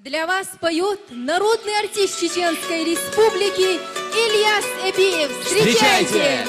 Для вас поет народный артист Чеченской Республики Ильяс Эбиев. Встречайте!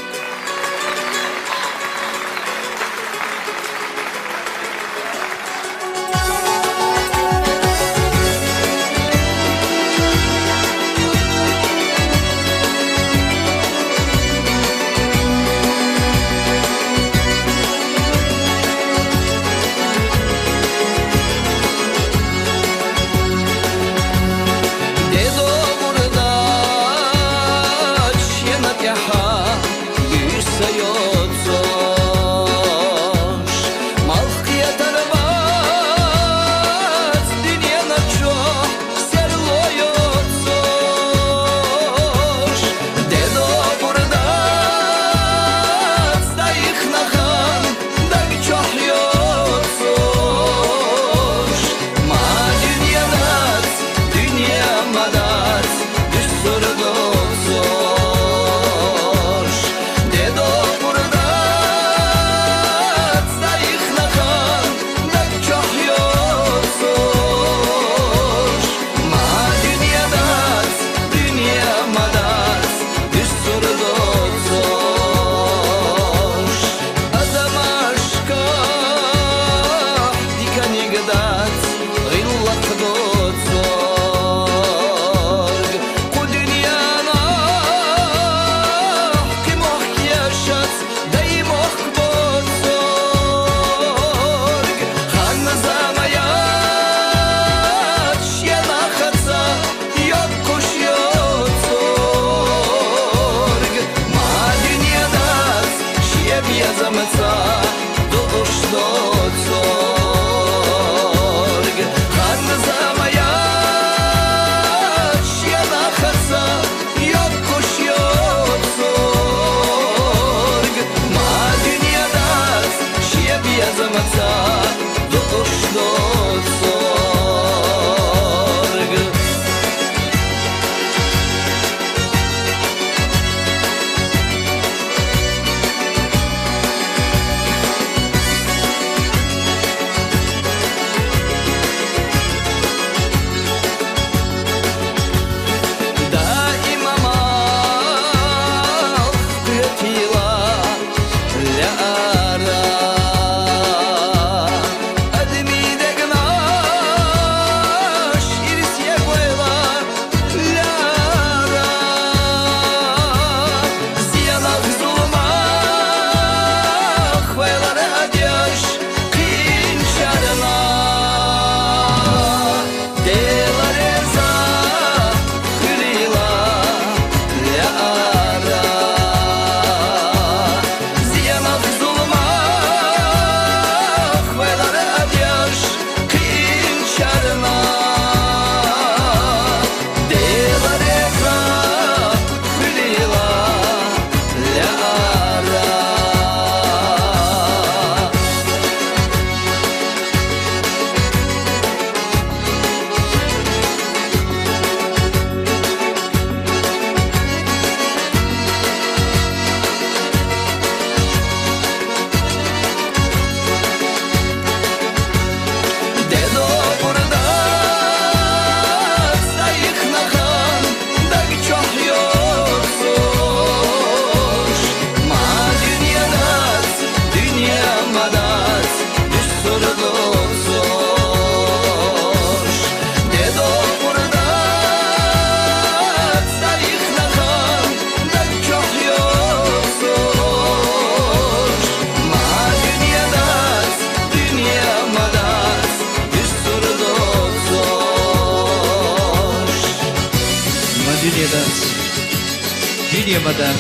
Dünya madar,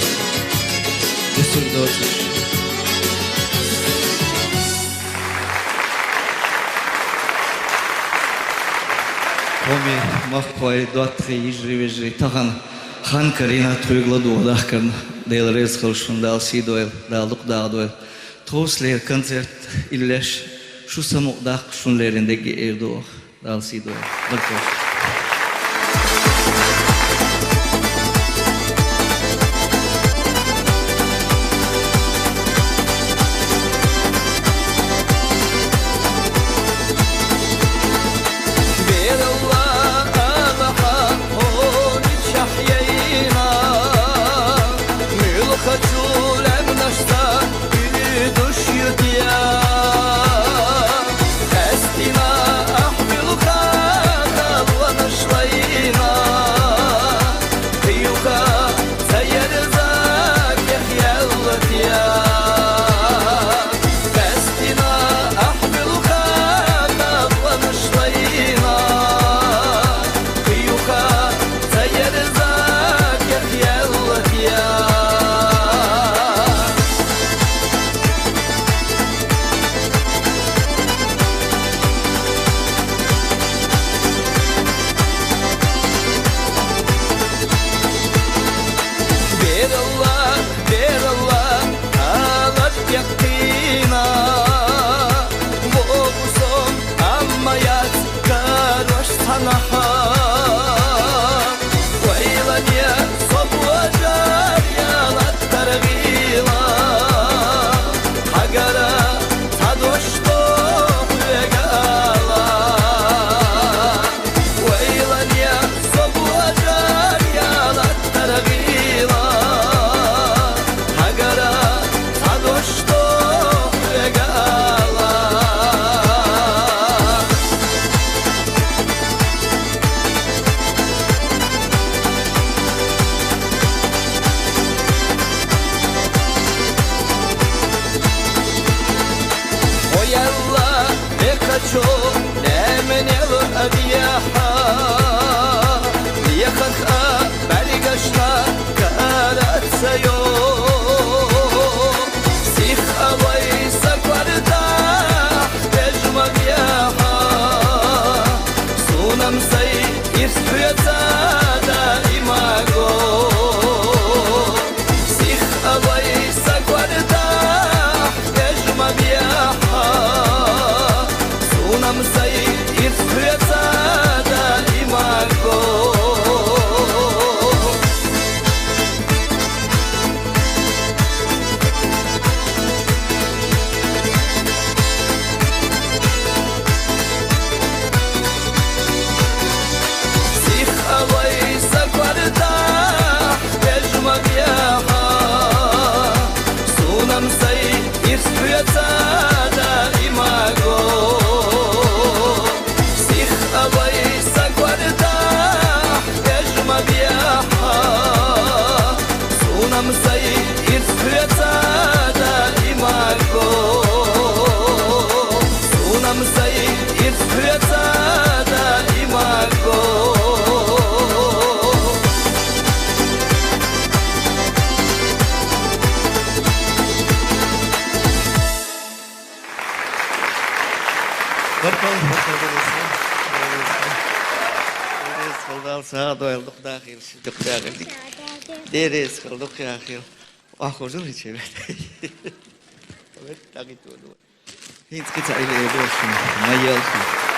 cesur do'stlar. Коми махпай дуатхи ижри тахан хан карина туйгладу дахкан дел резхал шундал сидойл далдук дагдойл тослер концерт иллеш шу самук дах шунлериндеги эрдо дал сидойл баркош. Allah сай ирстуется daima go Сих авай сакварда ежма бияха Сунам сай ирстуется daima go Doel nog dagelijks, toch dagelijks. Dit is gelukkig eigenlijk. Ach, hoe zo iets hebben. Weet dat niet doen. Eens gaat hij weer door, maar jelken.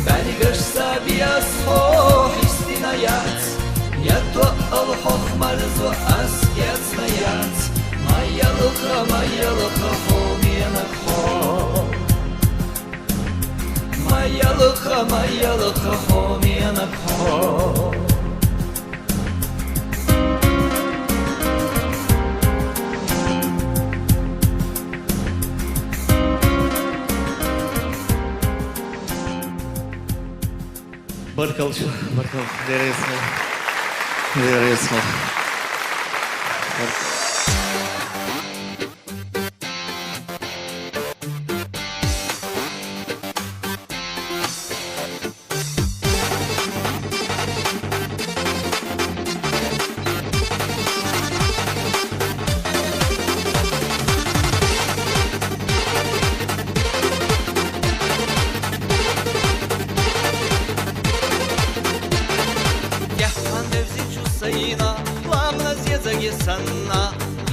Берегаш сабияс хо истинаят, я то الحخمرز وأسكت ميات ما يلقى حومينك حوم ما يلقى حومينك حوم Barkal, there is no. Sayına, ламна з'єдзагі санна.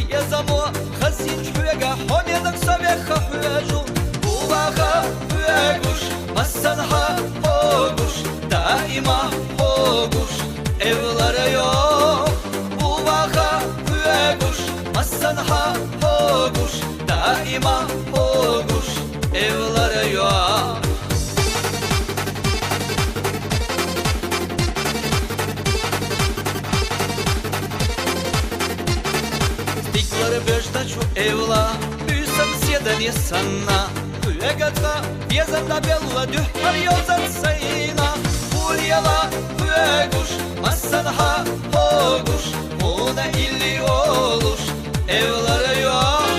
Я замо хасін чуєга, хомєдок совєха хуяжу. Увага хуягуш, масанха хогуш, даима хогуш, evlara yok. Увага хуягуш, масанха хогуш, даима хогуш, evlara yok. Беждачу эвла, бюсам седани санна. Хуягатха, безанда белла, дюхар йозан сайна. Ульяла, хуягуш, масанха, хогуш, муна илли олуш, эвлара yok.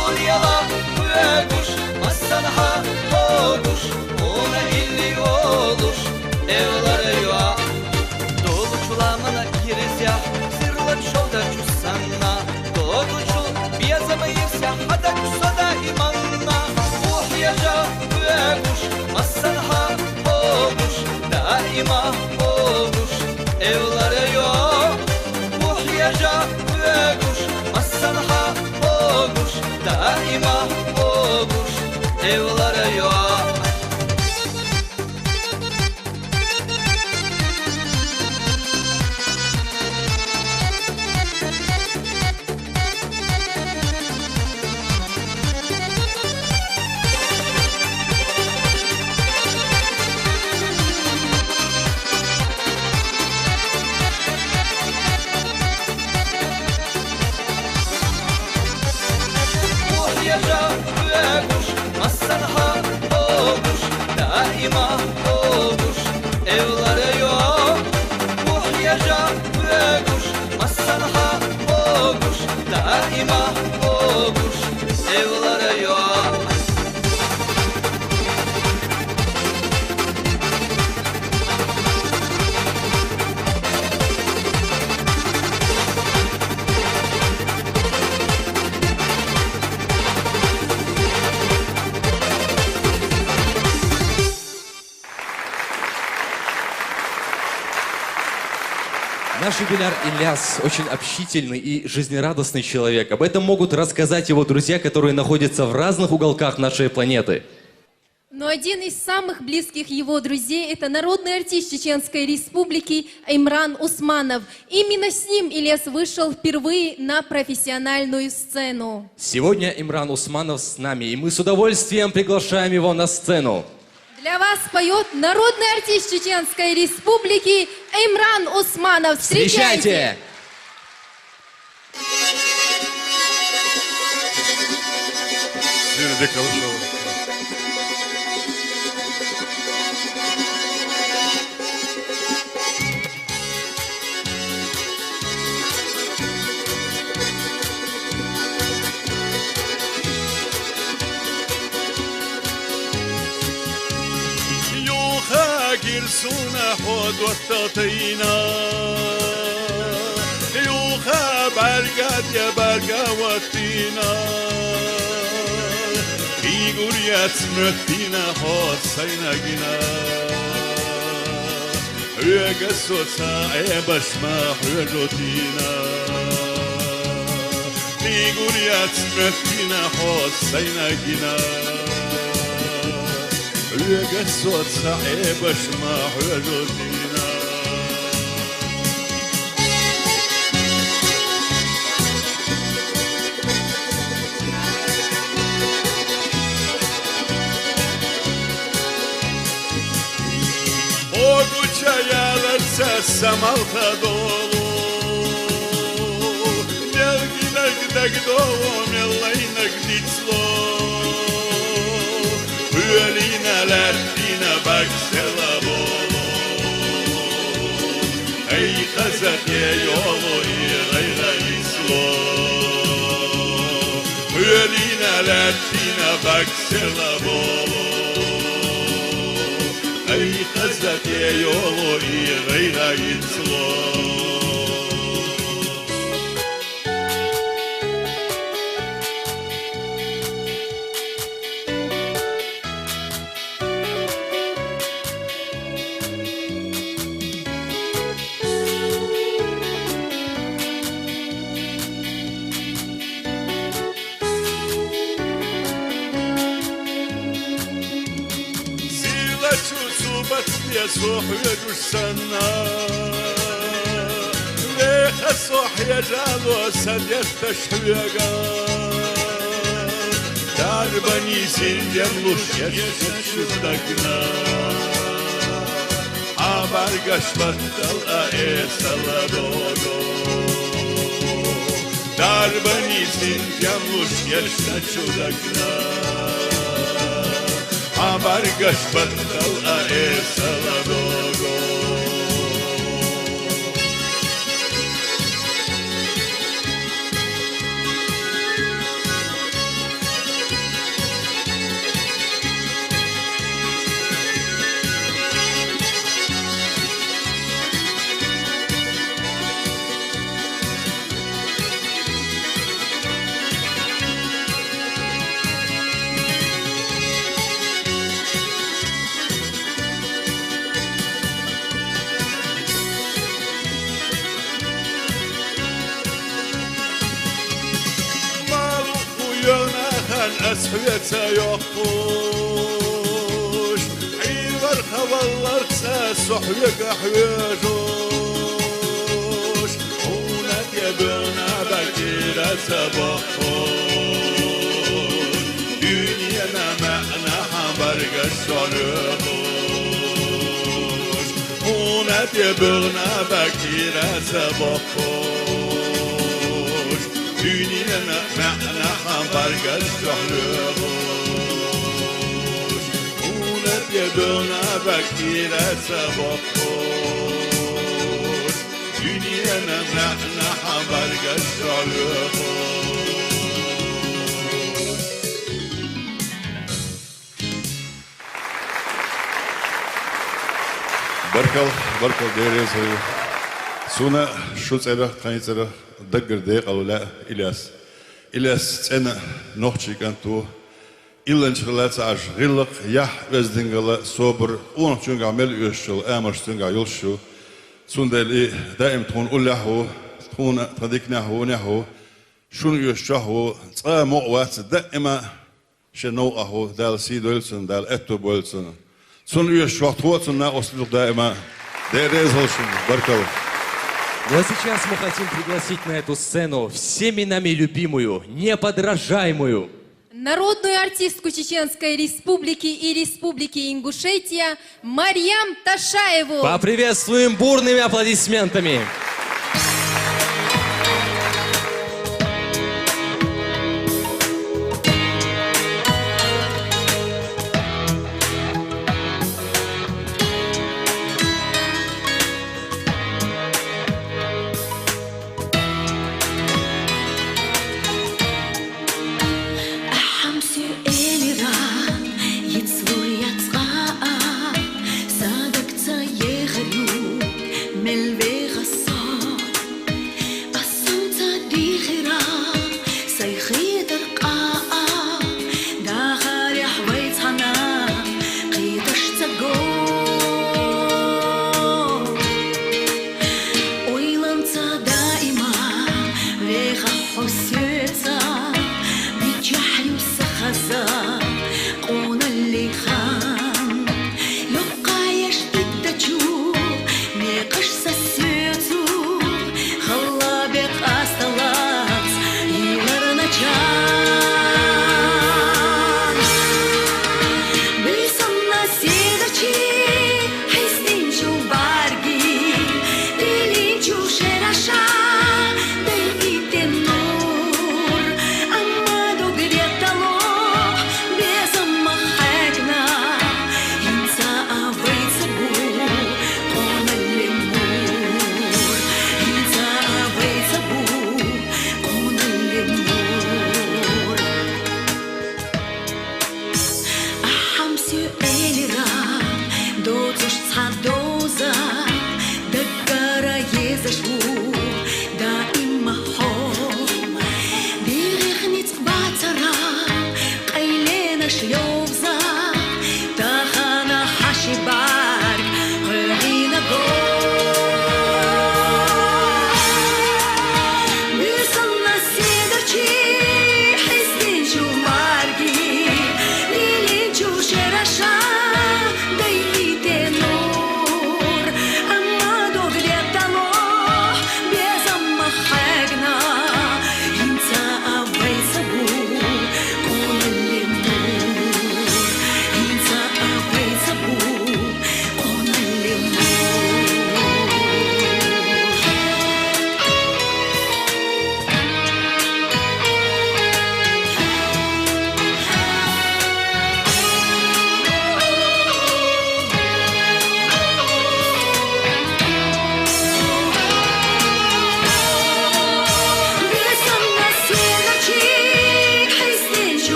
Ульяла, хуягуш, масанха, хогуш, муна илли олуш, эвлара yok. Dolu çulamına girizya, zırlat şovda çusanna. Безамаевся, хада кусада иманна. Ухьяжа, хуягуш, масанха, хогуш, даима хогуш, evlara yok. Ухьяжа, хуягуш, масанха, хогуш, даима хогуш, evlara yok. Massanha olmuş, daima olmuş, evlara yok. Muhyaca olmuş, massanha olmuş, daima olmuş, evlara yok. Наш юбиляр Ильяс очень общительный и жизнерадостный человек. Об этом могут рассказать его друзья, которые находятся в разных уголках нашей планеты. Но один из самых близких его друзей – это народный артист Чеченской Республики Имран Усманов. Именно с ним Ильяс вышел впервые на профессиональную сцену. Сегодня Имран Усманов с нами, и мы с удовольствием приглашаем его на сцену. Для вас поет народный артист Чеченской Республики Имран Усманов. Встречайте! Girsuna hodwattatina Yuha bargat ya bargawatina Iguriat mötina hot sainagina Höga sotsa ebasma högotina Iguriat mötina hot sainagina Höga sotsa ebasma högotina samalta dolu Melginak dagdolo mellaynak ditslo Hüelinaler dina baksela bolo Ey kazake yolu irayla islo Hüelinaler dina baksela bolo Ey kazake yolu irayla islo يا صوحي جسنا ليخ الصوحي جالو سديت تشويقا داربني سنجم لوش يشتشدقنا عبر قشبت الأئس اللدودو داربني سنجم لوش يشتشدقنا Abargash batal aesaladogo أسفيت يخوش عيبر خبالر سحيق حيجوش هونك يبنا بكيرة سبخوش دنيانا معنا حبرق الشرقوش هونك يبنا بكيرة سبخوش دنيانا معنا حبرق الشهرغوش ونت يبنا بكيرة سبقوش دنيانا معنا حبرق الشهرغوش بركل ديريزو سونا شوزيرا خايزيرا دقر ديق أو لا إلياس أنا نوحشي كانتو إلين شغلات عش غلق يح وزدنجلا صبر ونحشون عمل يشل أمرشتون يلشو سندلي دائم تكون أولهو تكون تديكنا هو نهو شون يشهو مقوات دائما شنوعه دال سيدولسن دال أتوبولسن سون يشهو توتنا أصله دائما ديريزولشن بركل. Ну а сейчас мы хотим пригласить на эту сцену всеми нами любимую, неподражаемую народную артистку Чеченской Республики и Республики Ингушетия Марьям Ташаеву. Поприветствуем бурными аплодисментами. Melvera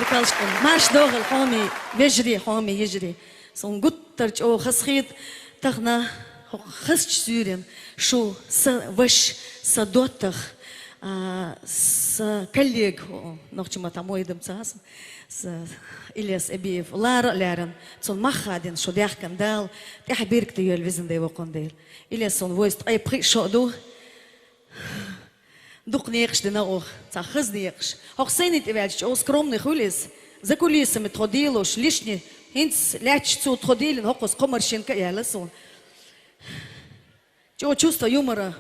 barkalshkum. Marsh dog'il xomi vejri xomi yejri. Son guttarch o khaskhit takhna khasch sürem. Шу ваш садотах с коллег nog чима там ойдым цас с Ильяс Эбиев лар ларен сон махадин шодях кандал тях бирк те йөл визен де вокондел Ильяс сон воист ай при шоду дух нееш де наох ца хыз нееш ох сенит эвелч о скромный хулис за кулисами тходилош лишний хинц ляч цу тходилин хокос комаршинка яласон чувство юмора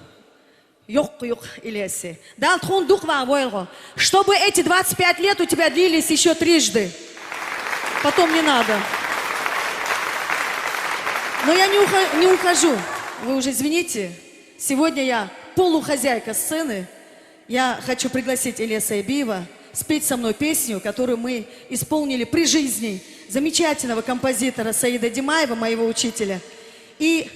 Yok Ильясе. Дал тхун дух вам войлго. Чтобы эти 25 лет у тебя длились еще трижды. Потом не надо. Но я не ухожу. Вы уже извините. Сегодня я полухозяйка сцены. Я хочу пригласить Ильяса Эбиева спеть со мной песню, которую мы исполнили при жизни замечательного композитора Саида Димаева, моего учителя, и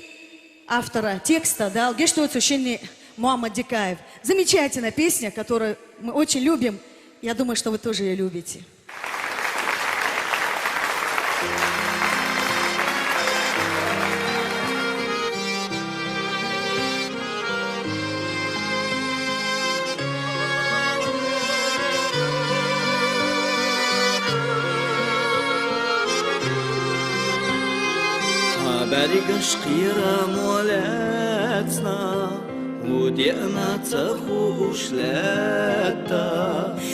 автора текста, да, Алгештует Сущенный Муаммад Дикаев. Замечательная песня, которую мы очень любим. Я думаю, что вы тоже ее любите. Берегаш қира молецна, удена цаху ушлета.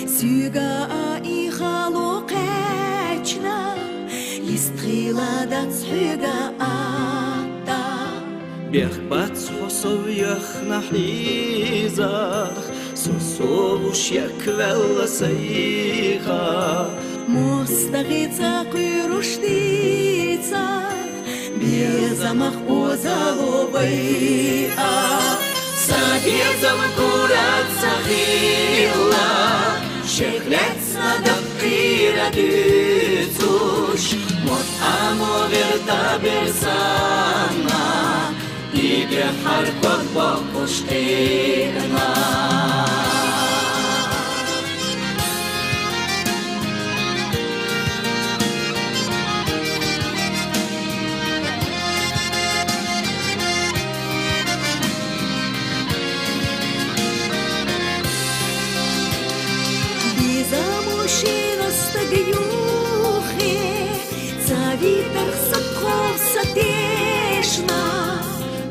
Сюга и халукечна, листрила да цюга ата. Бех бац хосов ях нахизах, сосовуш яквелла сайха. Мустагица куйруштица, Безамах озаловый Сабезам курат сахила, Шехлец надав кирадыцуш, Мот амоверта берсана, Иге харкот бокуштина.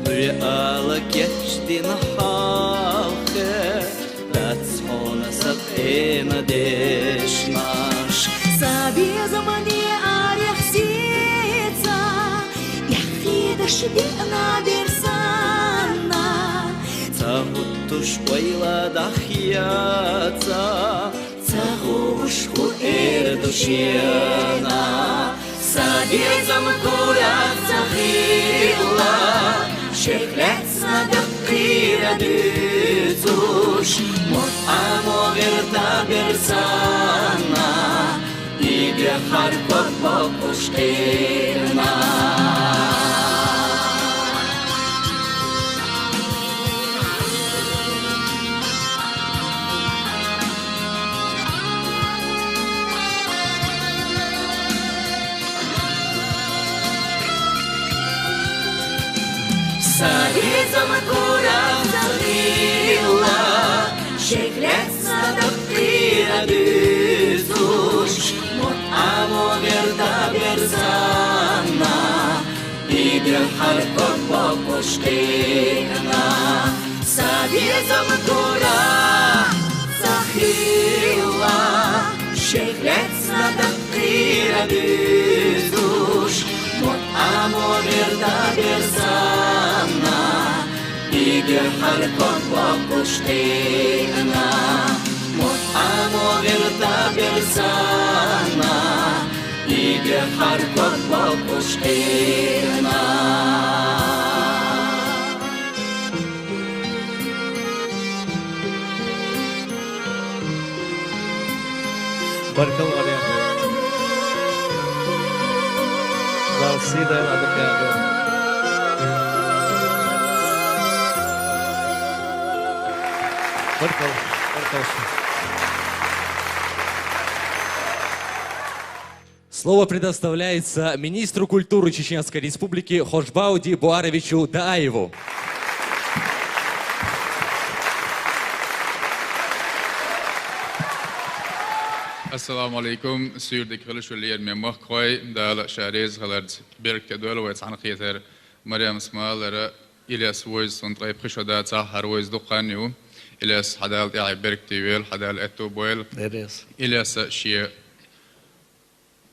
Реала кечти на халке, Дацхона сатхена дешнаш. Сабеза мне арехсица, Яхида шбена берсана. Цахуттуш пайла дахьяца, Цахушку эрдушьяна. Сабезам курат захила, Шехлец надав кирадыцуш, Мот амоверта берсана, Иге харкот бокуштина. Сабезам курат захила, Шехлец надав кирадыцуш, Мот амоверта берсана, Иге харкот бокуштина. Сабезам курат захила, Шехлец надав кирадыцуш, Мот амоверта берсана, Иге харкот бокуштина. Мот амоверта берсана, Иге харкот бокуштина. Barkal Arya. Dalsida Adakaya. Barkal. Слово предоставляется министру культуры Чеченской Республики Хошбауди Буаровичу Даеву. السلام عليكم سير دكتور شولير من مخوي دال شاريز غلرد بيرك دول ويتعن خيتر مريم سمال إلياس ويز سنتري بخشودات سحر ويز دقانيو إلياس حدال تعي بيرك تيويل حدال اتوبويل إلياس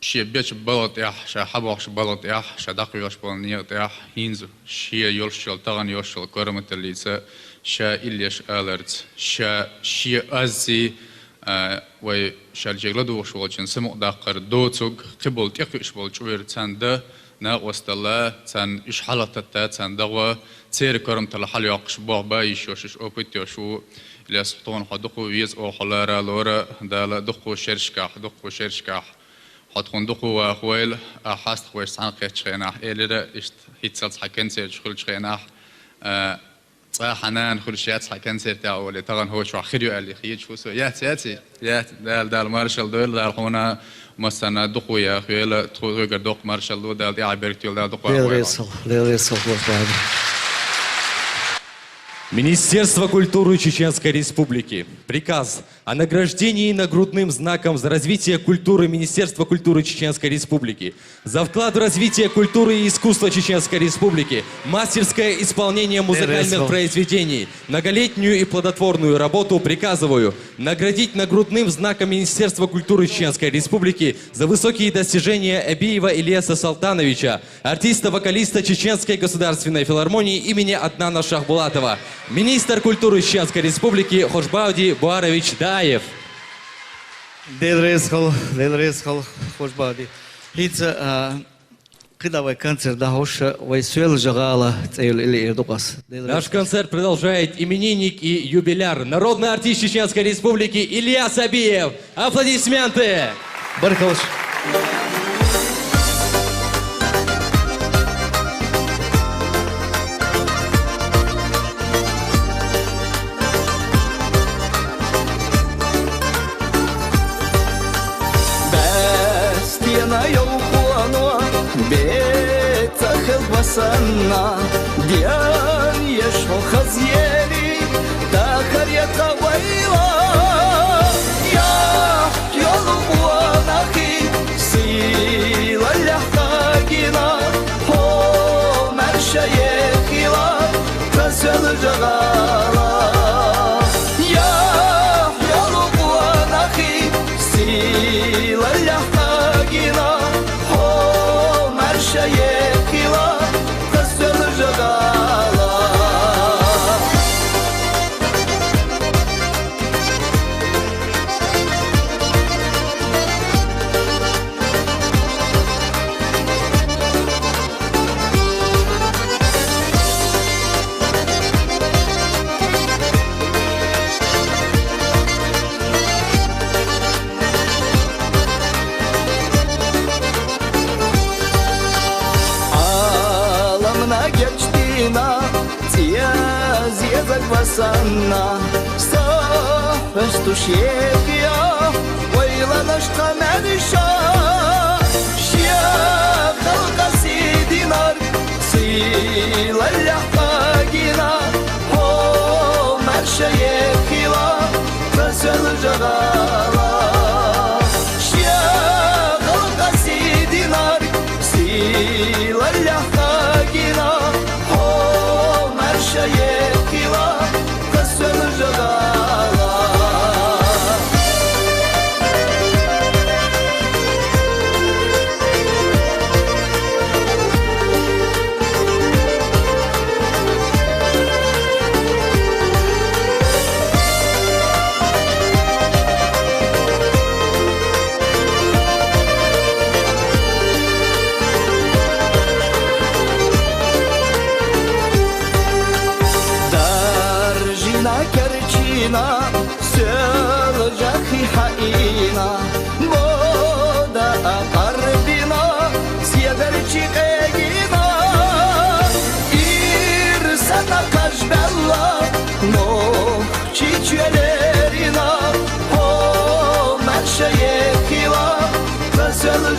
شي بيتش بلط يح شا حبوش بلط يح شا دقيقش بلنيات يح هينز شي يولشل تغن يولشل كرمت الليسا شا إلياش ألرد شي أزي وي شالجيغلدو شوالجن سمو داقر دوتوغ قبل تيقش بالجوير تان ده نا وستلا تان إش حالتا تان دغوا تير كرم تلحل يقش بوغبا يشوشش أوبيت يشو اللي سبطون حدقو ويز أو حلارا لورا دالا دقو شرشكاح حدقون دقو واخويل حاست خويش سان قيت شخيناح إليرا إشت هيتسالت حكين سير شخل شخيناح حنان كل شيء أتصحى كنسر تاعو اللي تغن هو شو آخر يقال لي خيج فوسو ياتي دال مارشال دول دال هنا مثلا دقو يا خيال تقول دق مارشال دول دال عبرتيل دال دقو Министерство культуры Чеченской Республики. Приказ о награждении нагрудным знаком за развитие культуры Министерства культуры Чеченской Республики. За вклад в развитие культуры и искусства Чеченской Республики. Мастерское исполнение музыкальных произведений. Многолетнюю и плодотворную работу приказываю наградить нагрудным знаком Министерства культуры Чеченской Республики за высокие достижения Эбиева Ильяса Салтановича, артиста-вокалиста Чеченской государственной филармонии имени Аднана Шахбулатова. Министр культуры Чеченской Республики Хошбауди Буарович Даев. Делрезхал, Хошбауди. Хица, кидавай концерт дахоша, вайсуэл жагала, цейл или ирдукас. Наш концерт продолжает именинник и юбиляр, народный артист Чеченской Республики Ильяс Абиев. Аплодисменты! Баркалыш. وصلنا ديان يشفو خزيالي داخل يتغويلا يا يلقوا نخي سيلا لحقاقنا هو مرشيخلا كسل جغالا يا يلقوا نخي سيلا لحقاقنا هو مرشيخلا وصلنا صاحش تشيك يا ويلا نشقى مرشا شيا خلق سيدي نار سيلا اللحقاقنا هو مرشا يكيلا فسل جغالا شيا خلق سيدي نار سيلا اللحقاقنا هو مرشا يكيلا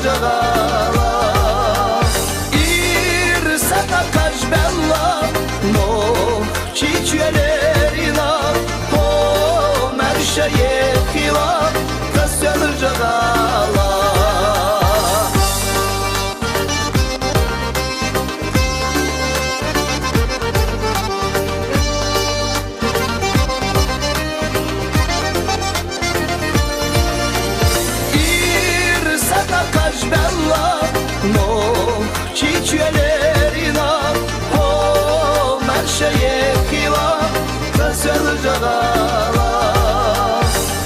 жагала Ирсата кажбелла но чичуелерина О мершее хила Касел жагала Bella, no, çiçelerina, o merşeye kila, kasel jagala.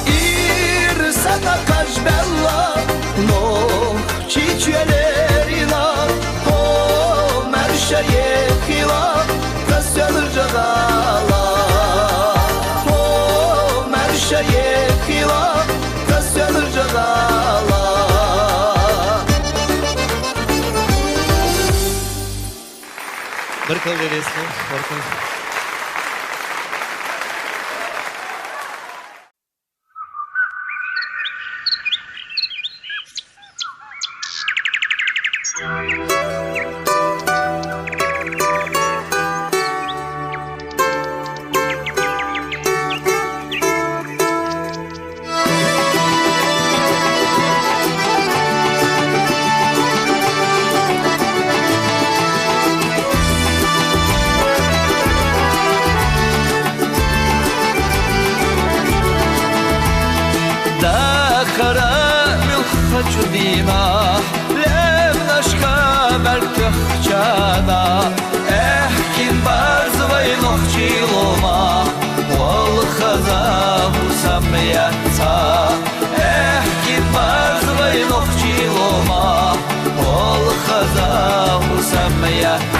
İrsata kaç bella, no, çiçelerina, o merşeye kila, kasel jagala. O merşeye kila, kasel jagala. Barkal Veresco, barkal. Чудина, левнашка бертехчана, кин барзвай нохчилома, ол хазаву самятца, кин барзвай нохчилома, ол хазаву самятца.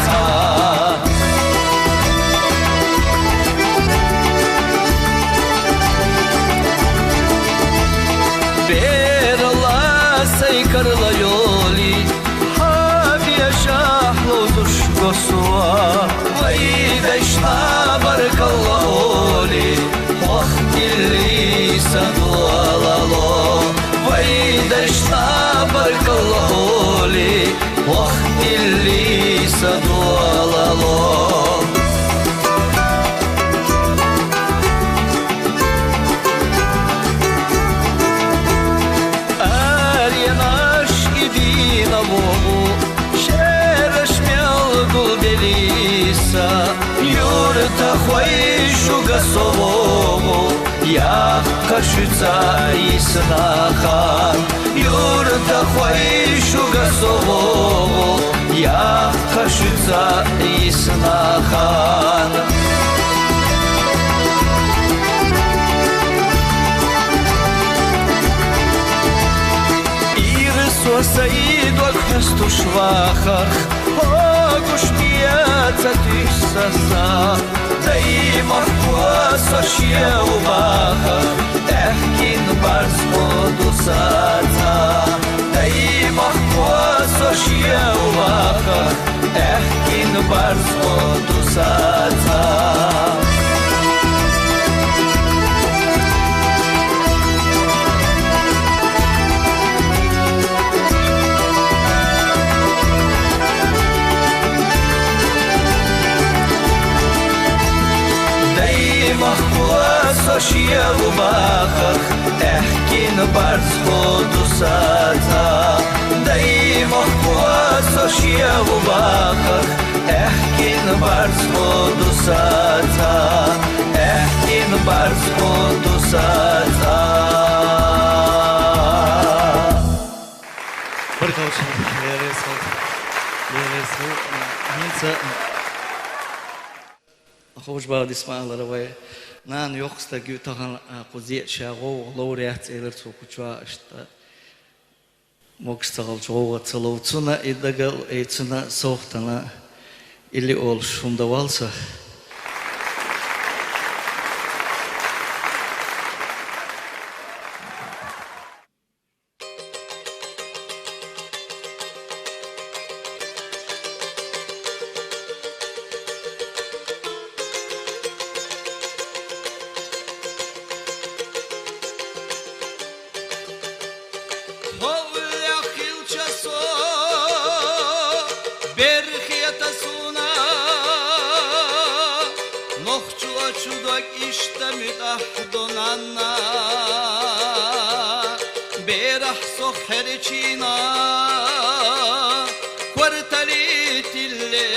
Karla yoli Havia şahlo duško sua Vajdešna barkalla oli Ohtili sadualalo Vajdešna barkalla oli Ohtili sadualalo Юрта хвайшу гасовому Я кашица и снаха Юрта хвайшу гасовому Я кашица и снаха Саидок месту швахах, огуш пьяца ты саса, да и махква сошье убаха, кин барс моду саца, да и махква сошье убаха, кин барс моду саца. Сошье убахах, кин барс моду саца, да и махква сошье убахах, кин барс моду саца, кин барс моду саца. Barkal Veresco, Veresco, Hinsa. Hoş bağlı İsmail'lara ve Nan yoksa gütahan kuziyet şago laureat eler sokuçwa işte mokstagal çoğu çalovçuna idagal etçuna soğtana ili ol şunda valsa tasuna Nohçu açudak işte mütahdonanna Berah soh her çina Kvartalit ille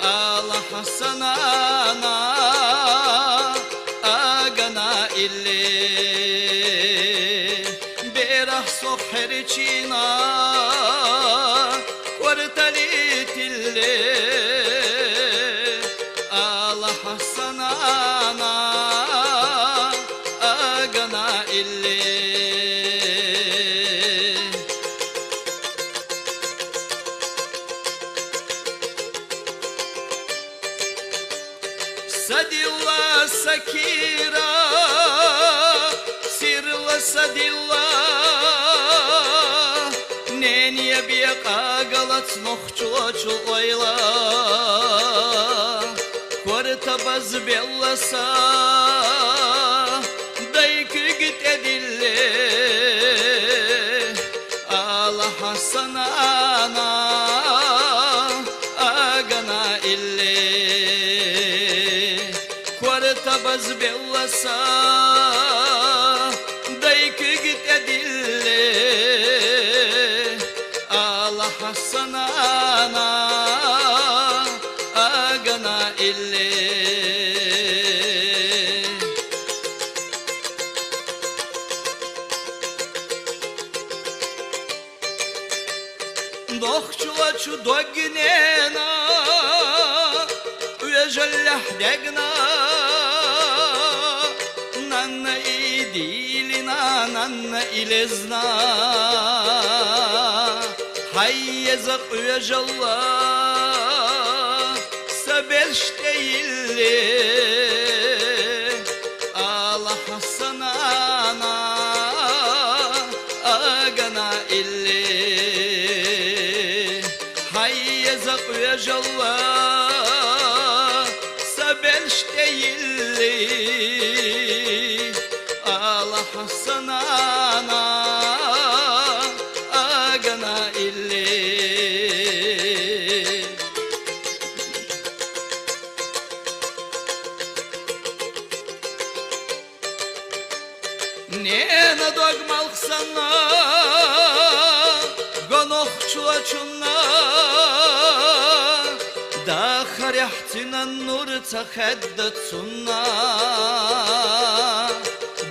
Allah hasanana Agana ille Berah soh her çina Kvartalit ille Allah hasanana Agana ille Sadilla sakira Sirla sadilla Neniye bir kagalat nohçu oyla Kvarta baz bellasa Dayıkı git edille Allah hasanana Agana ille Kvarta baz bellasa Dayıkı git edille Allah hasanana Agana ille Nohçula çu dognena Uyajallah degna Nanna idilina Nanna ilezna Hayyezak uyajallah Sabelş değilli Allah hasanana Agana illi Hayyezak uyajallah Sabelş değilli Allah hasanana Agana illi Nena dogmalksana Gonohçu açunna Da harihtina nur taheddet sunna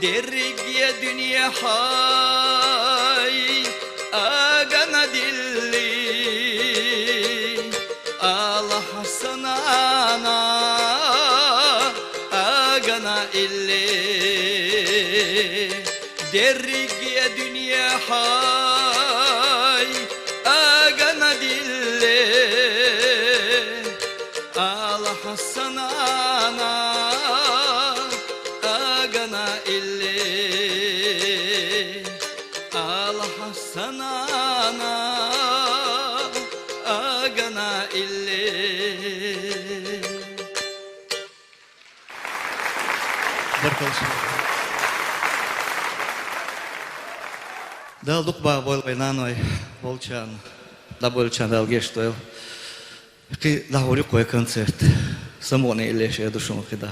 Dergiye dünya hay Agana dilli Allah hasanana Agana illi Dergiye dünya hay Agana dilli Allah hasanana Agana illi Allah hasanana Agana illi Dal dukba bol benanoy volchan da bolchan dal gestoel ki da hori koy koncert samone ile şey duşum kida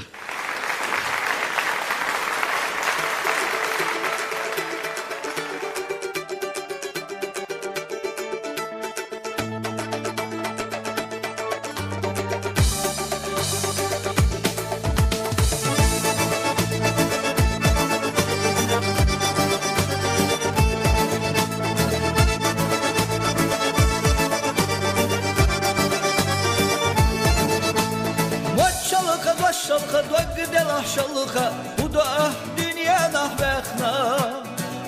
Şalka dogdel ahşalka bu da ah dünya nahvekna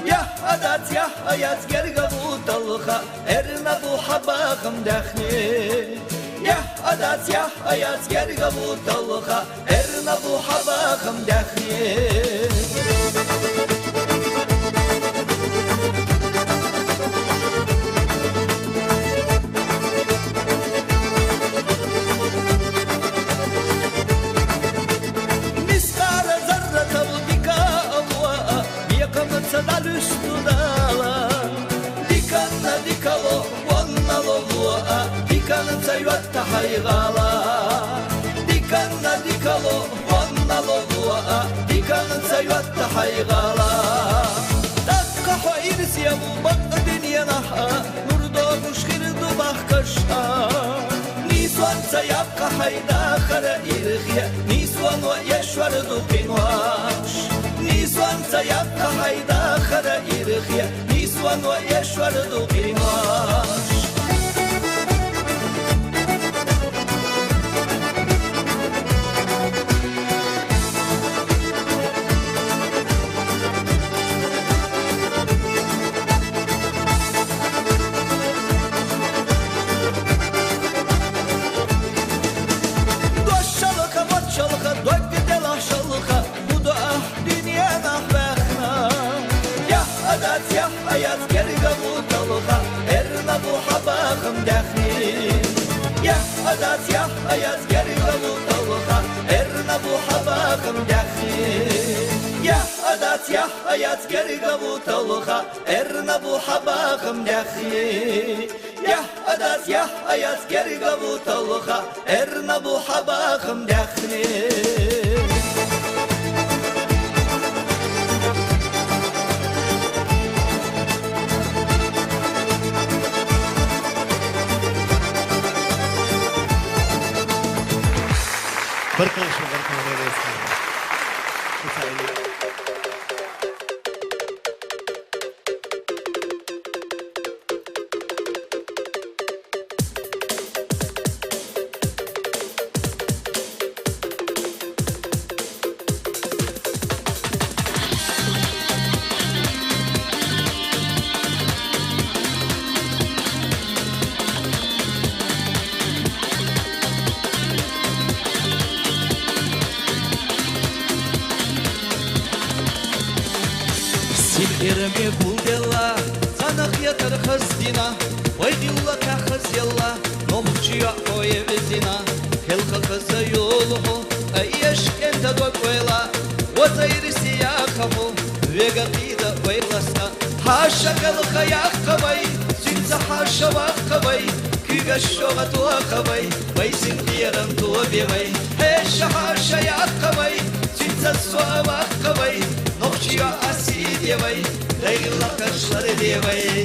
Yah adat yah ayat gerga bu talka erna bu habakım dehni Yah adat yah ayat gerga bu talka erna bu habakım dehni Dikana dikalo, wannalo, Dikanın sayvatta haygala Dikanla dikalo Vannalo dua Dikanın sayvatta haygala Dakka hayır siyamu Bakka dünyana Nurdo kuşkirdu bahkaşa Niswan sayapka hayda Khara irkhya Niswan wa yashwardu qinwash Niswan sayapka hayda Khara irkhya Niswan wa yashwardu qinwash Adat ya ayaz geri kavu tavukha Erna bu habakım dahi Ya adat ya ayaz geri kavu tavukha Erna bu habakım dahi Ya adat ya ayaz geri kavu tavukha Erna bu habakım dahi Barkalışma neresi? Ирме булдела, санах ятар хаздина, вайдилла ка хазелла, нохчия ое везина, хелха хаза йолхо, айеш кента доквела, вазайрси яхаму, вегатида вайласта, хаша галха яхавай, синца хаша вахавай, кигашога туахавай, вайсин диран туабивай, хеша хаша яхавай, синца суавахавай, нохчия асидевай, Дайла кашлары девай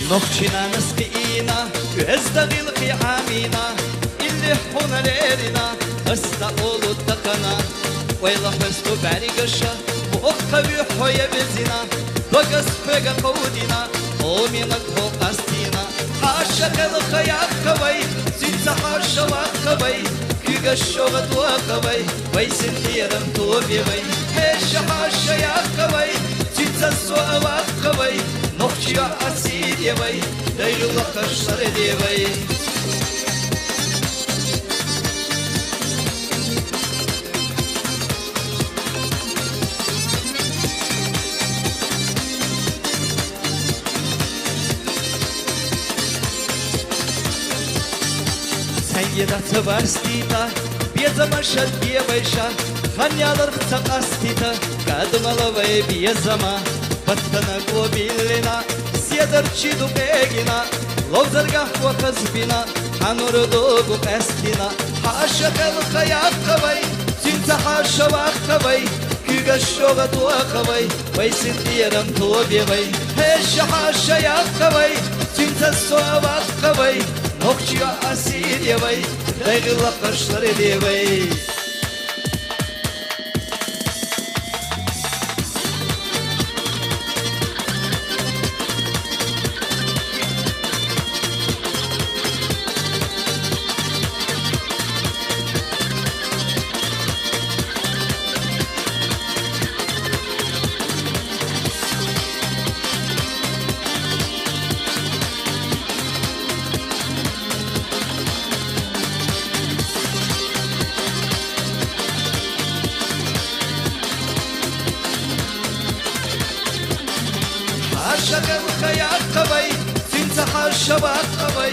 Нохчина наскиина Эздагил хиамина Илли хунарерина Аста олу такана Вайла хвесту баригаша Охави хоя безина Багас пега каудина Омина кокастина Хаша калха яхавай Синца хаша вахавай Кига шога туахавай Вайсин дирам туабивай Хеша хаша яхавай Синца суа вахавай Нохчия асидевай Дайла кашлары девай Едаться варстита, безамаша девайша, ханялар цакастита, кадмалавай безама, паттана глобилина, седарчиду бегина, ловзаргах вахазбина, ханурдогу кастина, хаша калха яхавай, синца хаша вахавай, кигашога туахавай, вайсин дирам туабивай, хеша хаша яхавай, синца суавахавай, Нохчия асидевай, дайла кашлары девай Шагал хаят хавай, синца хаша вахавай,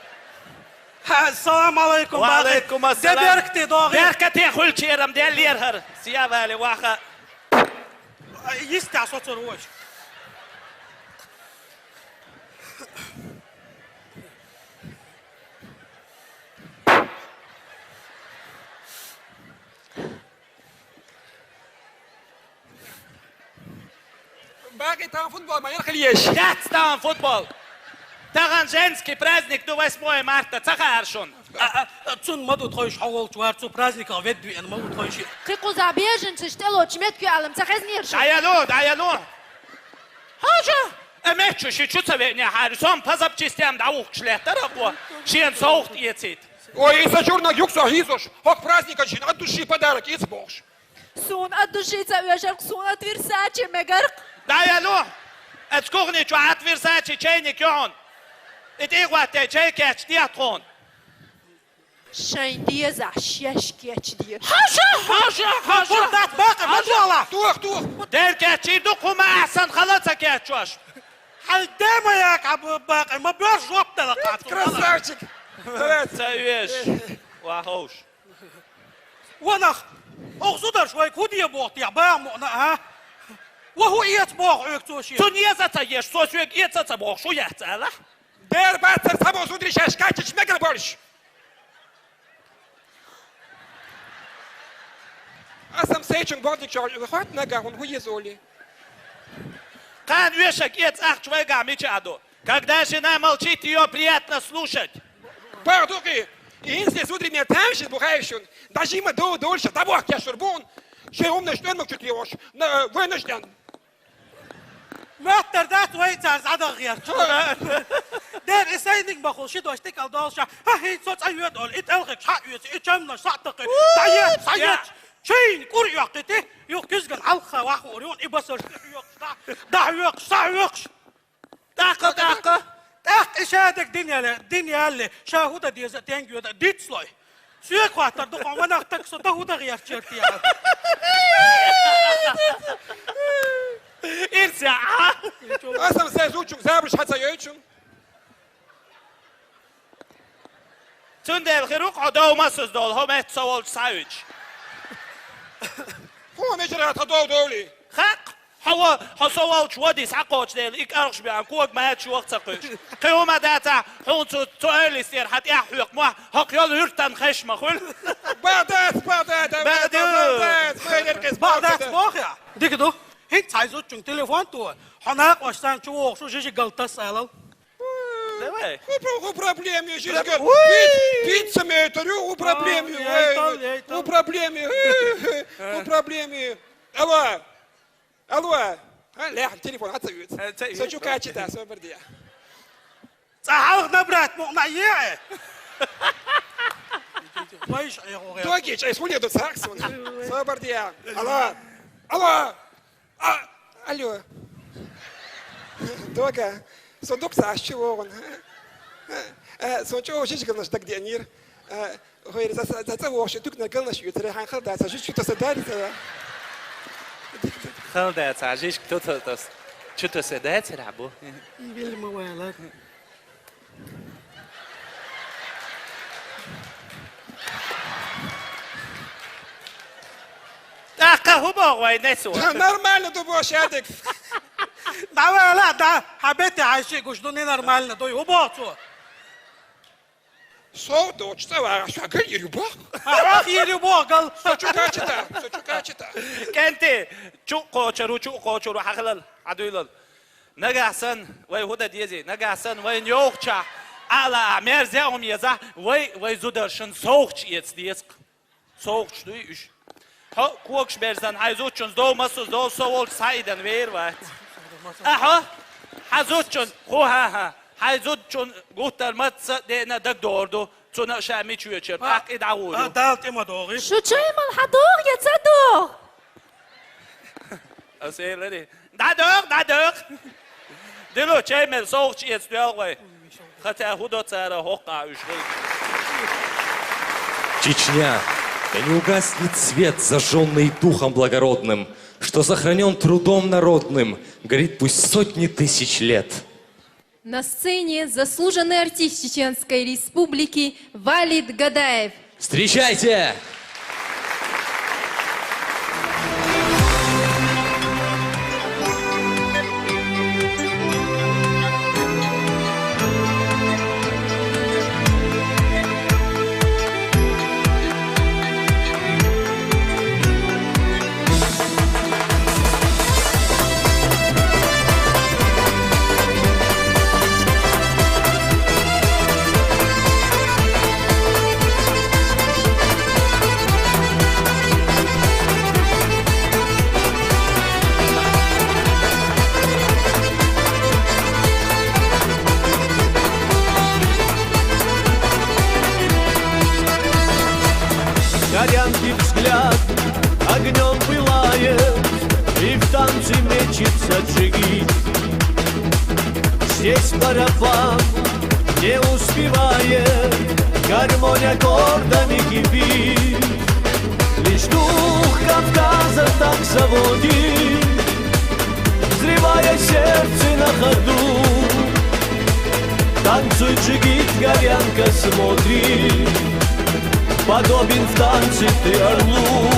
Assalamu alaikum. Wa alaikum assalam. Deberkti doğru. Berkati hulçerim derler her. Siyavali vaha. Yista sotur hoş. باقي تاع فوتبول ما يرخليش. Кац там футбол. Таган женский праздник до 8 марта. Цахар шун. Цун маду тхойш хавол чвар цу праздника ведви ан маду тхойш. Қиқу забежен чиштело чмет кю алам цахаз нирш. Dayalı. Haja. Emek çüşü çütse ne harison pazap çistem davuk çlehter bu. Şen soğuk yetsit. Ой, из-за черного юкса гизош. Хок праздника чин от души подарок из богш. Сун от души цавешер, сун от Версачи мегарк. Dayalı. Etskogni çu at versace çeynik yon. Et egwate çeykeç diyatron. Шайн дие за шеш кеч дие. Haja. Бурдат бака мажала. Тух. Derkeç idukuma ahsan khalatsa keçoş. Hal dema yak abu baka ma börs jopta la qat. Красавчик. Sayıveş. Vahoş. ونخ اغزدر شوي كودي بوقت يا بام ها وهو ايت بوق اكتوشي Tu niye zatajesz? Coś jak jest co bo szu jest, ale? Der батер само судри шашкачич мегал борщ. Асам сейчун бордик чал хат нага он хуе золи. Kan вешек есть ах чвега мечаду. Когда жена молчит, ее приятно слушать. Бардуки. Если судри меня там сейчас бухающун, даже има дольше того, как я шурбун, что умный что он чуть левош, вынужден. ماتر دات ويتاز عدا غير دير اساينك بخو شدو اشتك الدولشا ها هي صوت ايوت اول ات الغك حق يوت اتشمنا صعتك سايت شين كوري يقتي يوك كزغن الخا واخ اوريون ابصر يوك دا يوك داق اشادك دنيا اللي شاهوده دي زتين يوت ديتسلوي سيك واتر دو وانا اختك سو تهوده غير شرتي İrsa. Асам сейзучун забрш хатса йойчун. Tundel khiruk adawmasız dol homet savol sayıç. هو مجرى تدو دولي. Haq. Hava hasawal çwadi saqoç del ik arx bi an kuak ma şu waqt saqoç. Qiyoma data huntu tu'al istir hat yahwiq ma haq yol hurtan khashma khul. بعدات بعدات بوخ يا ديك دو هيك تعيزو تشون تليفون تو هناك واشتان شو شو جي غلطة سالو Давай. У проблеме, пицца метрю, у проблеме, у проблеме. Алло, ляг, телефон отзовет. Сочу качета, свободия. صحاوك نبرات مقنع يعي ويش ايغو Тоги, чай схули до саксон. Свободия. Алло. Тога, сундук сащу он. Сончо шиш галнаш так денир. Хойр за цаво тук на галнаш ютре хан халда са шиш то садари са. Халда цажиш кто-то что-то седает рабу. بيل موالك Aqahu bogway nesu. Нормально дубо шадик. دعوة لا ده حبيتي عايشي قشدوني نرمالنا دوي وباطو Со дочь цава, шагай рюба. راح يري بوغل Сочу качета. Kenti çuqoçuru haqlal aduylar. Nagasan way huda diye nagasan way yokça ala merzeum yaza way zudarsın soğuç jetzt dies soğuç du iş. Ha kuokş berzan hayzuçun doğmasız doğ soğul saydan ver var. Aha hazuçun ha hayzuçun guhtar matsa de na dag doğurdu. Sonra şami çüyeçer bak idavulu. دالت اما دوغي شو تشايم الحضور يا تصدق؟ Asayları. Dadok. Dilo çeymel soğuk jetzt diyor. Хотя худо цара хока ушли. Чечня, да не угаснет свет, зажженный духом благородным, что сохранен трудом народным, горит пусть сотни тысяч лет. На сцене заслуженный артист Чеченской Республики Валид Гадаев. Встречайте! Горянки взгляд огнем пылает, и в танце мечется джигит. Здесь барабан не успевает, гармонь аккордами кипит. Лишь дух Кавказа так заводит, взрывая сердце на ходу. Танцует джигит, горянка смотрит, подобен в танце ты орлу.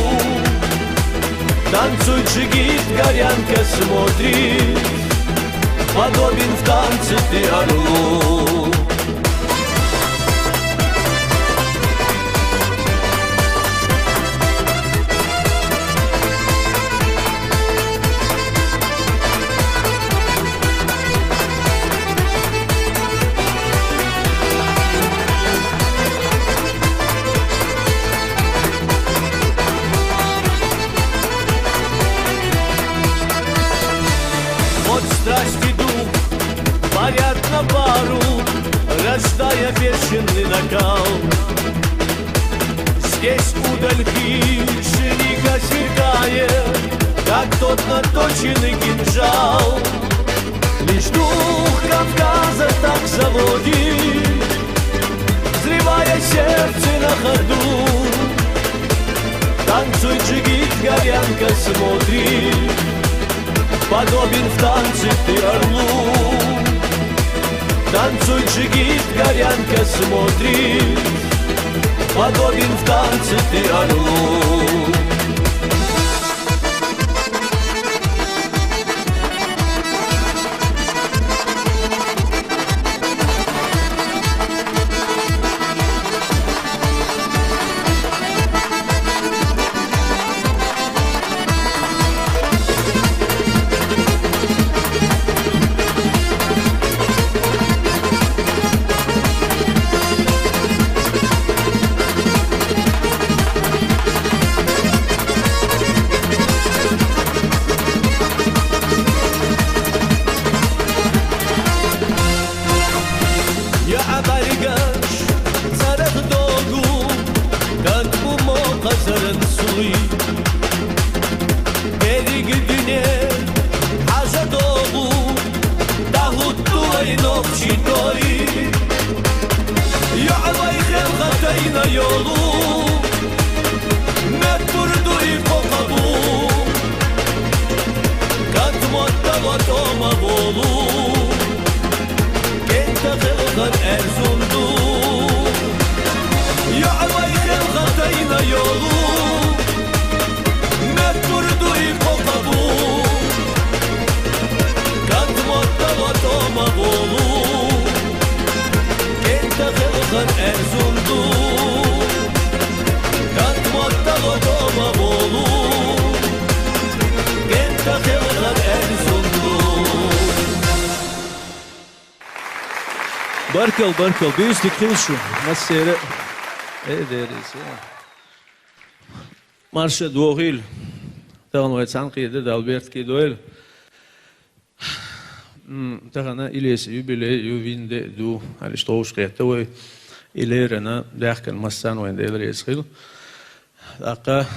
Танцует джигит, горянка смотрит, подобен в танце ты орлу. Страсти дух парят на пару, рождая бешеный накал. Здесь удальки шиника сверкает, как тот наточенный кинжал. Лишь дух Кавказа так заводит, взрывая сердце на ходу. Танцует джигит, горянка смотрит, подобен в танце ты орлу. Танцует джигит, горянка смотрит, подобен в танце ты орлу. Barkel, büyüstlük kılışu. Nasıl yere? Ederiz ya. Marşa doğil. Dağın ve Çankıya'da da Albert Kidoel. Dağına ilesi yübile yüvinde du. Ali stoğuş kıyata ve ilerine dağken massan ve endeler eskil. Dağa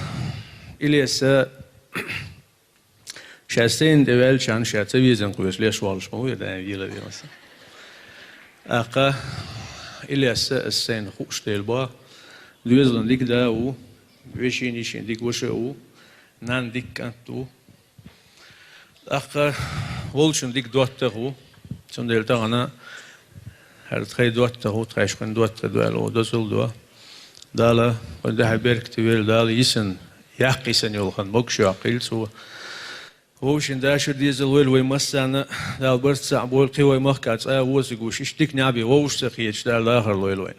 ilesi şahsen devel çan şahse vizen kuvvetli şualışma ve da yıla mesela. Aqa İlyas sen خوش دل با دوزن دیگ دا او وشینیشین دیگ وشه او نان دیگ کن تو Aqa volşun دیگ دوت او Sondel tagana her tre dotter och tre skön dotter då eller då så då. Dala och det här bergt väl dala isen yaqisen yolhan mokshu aqil så ووشن داشر ديزل ويل ويمسانا دا برت صعبول قوي مخكات وسقوش اشتك نابي ووش تخيش دا الاخر ويل وين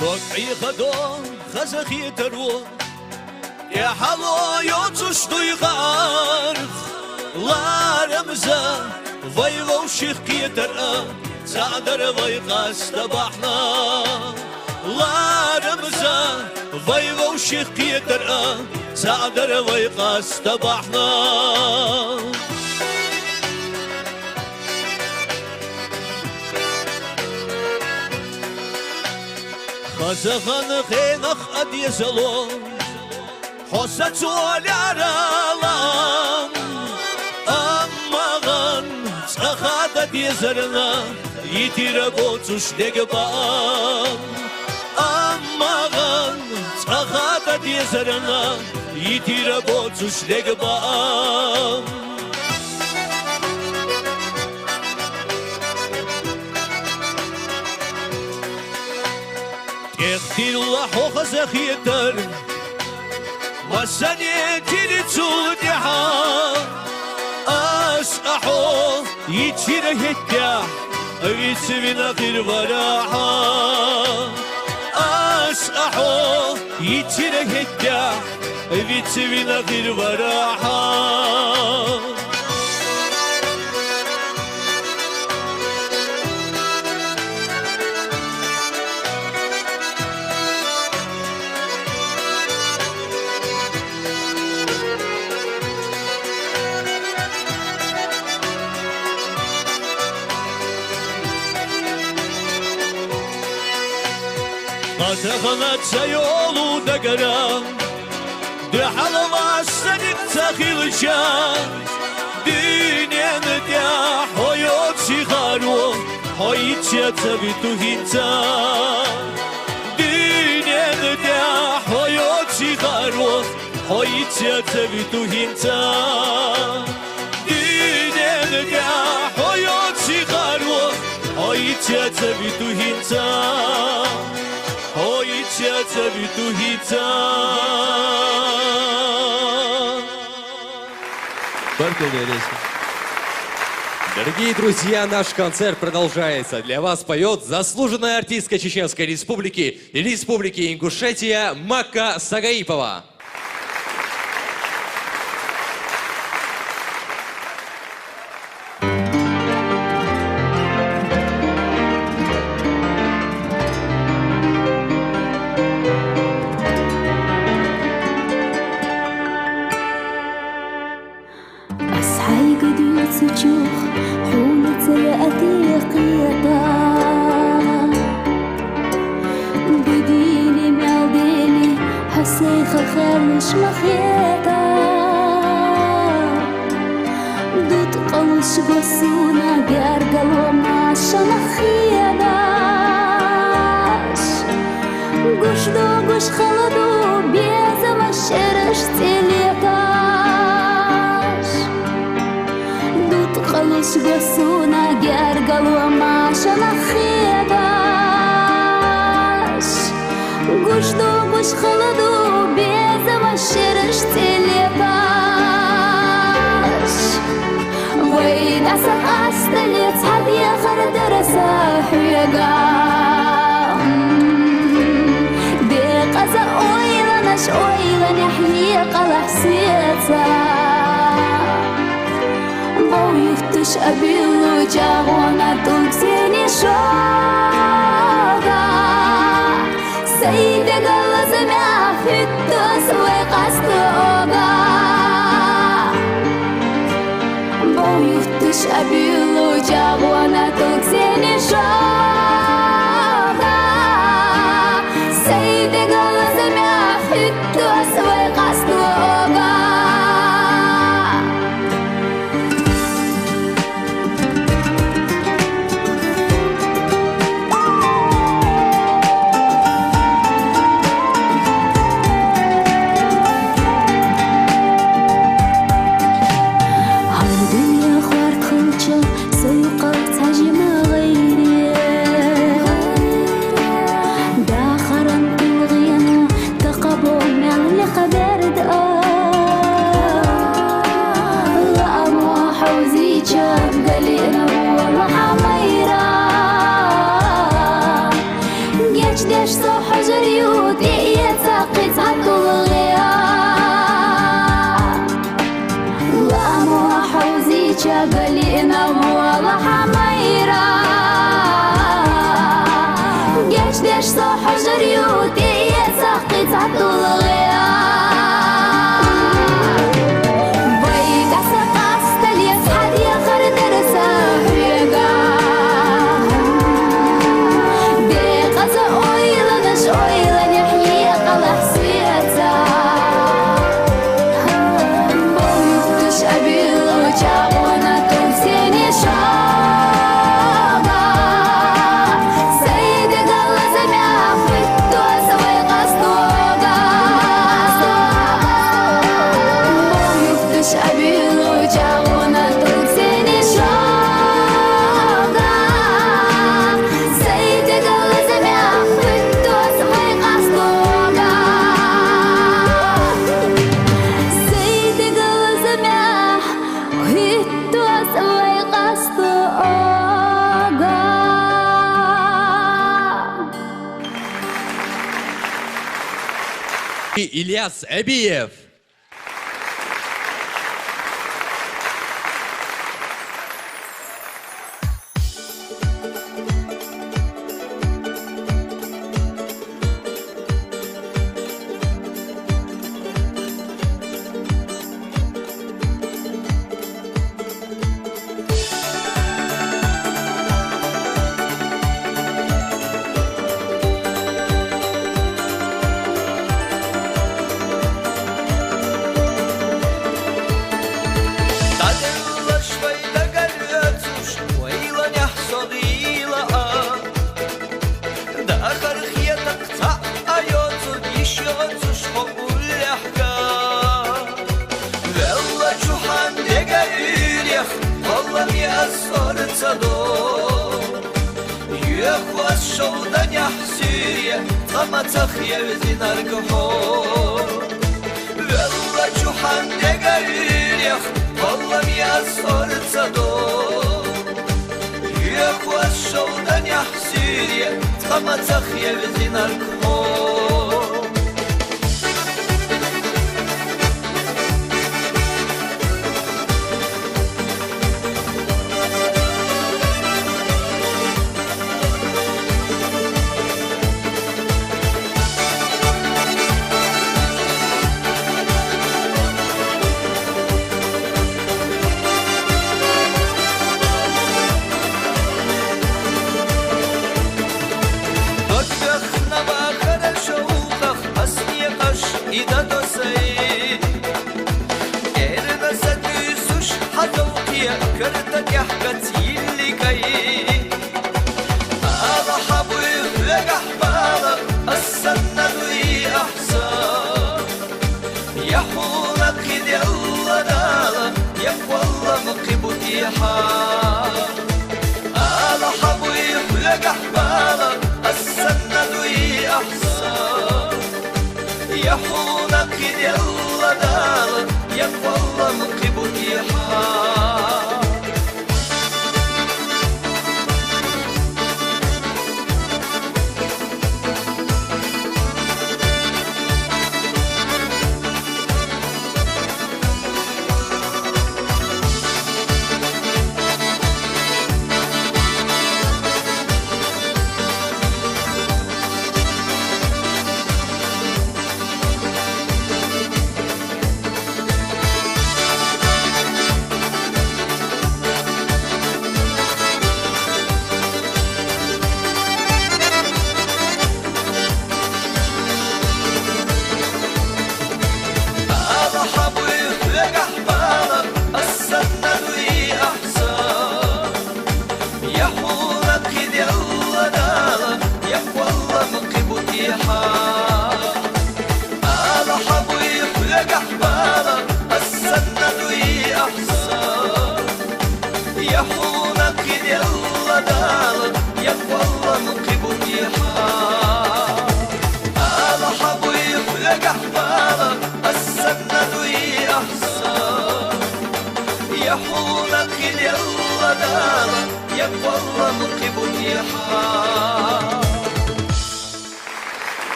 ضقعي خدون خزخي تروح يا حلو يوتش دويغارخ لا رمزة ويغو شيخ كيتر صادر ويغاس تبحنا لا رمزة ويغو شيخ كيتر صادر ويغاس تبحنا خزخن خينخ أدي زلون حسد والعرالام أمغان سخادة يزرنا يتير بوتش دقبام أمغان سخادة يزرنا يتير بوتش دقبام اختير الله وخزخيتر مساني تلتو دحا أسأحو يتشير هدى ويتسمنا غير وراحا أسأحو يتشير هدى ويتسمنا غير وراحا Atakanat sayolu da garam Dehalava senik takılca Dünyamda hayat çıkarı Hayatça tabi tuhinta Dünyamda hayat çıkarı Hayatça tabi tuhinta Dünyamda hayat çıkarı Hayatça tabi tuhinta Дорогие друзья, наш концерт продолжается. Для вас поет заслуженная артистка Чеченской Республики и Республики Ингушетия Макка Сагаипова. خرش مخيطة دوت قوش بسونا بيرقل وما شمخيداش قوش دو قوش خلدو بيزا مشرش تليقاش دوت قوش بسونا بيرقل وما شمخيداش قوش دو قوش خلدو شرش تليباش وين أسق أستلي تصحبي خرد رساح يقام بقزا أويلا نش أويلا نحيي قلح سيتا بو يفتش أبيلو جاغونا تلقسيني شوغا سيدي قل زميا فتوس ويقاستوغا بو يفتش أبيلو جاغونا تلقسيني شوغا سيدي قل زميا فتوس ويقاستوغا Ильяс Абиев.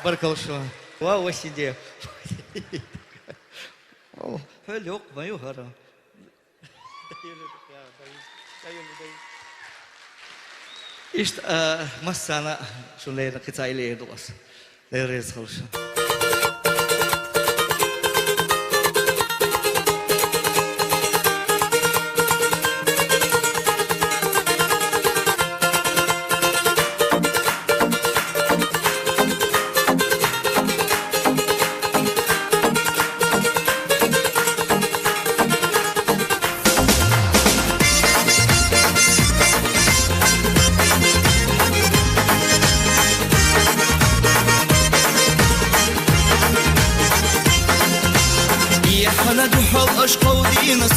Баркалша. Вау, сиди. О, лег, мою гора. Ишт массана шулейна китайле дос. Лерез халша.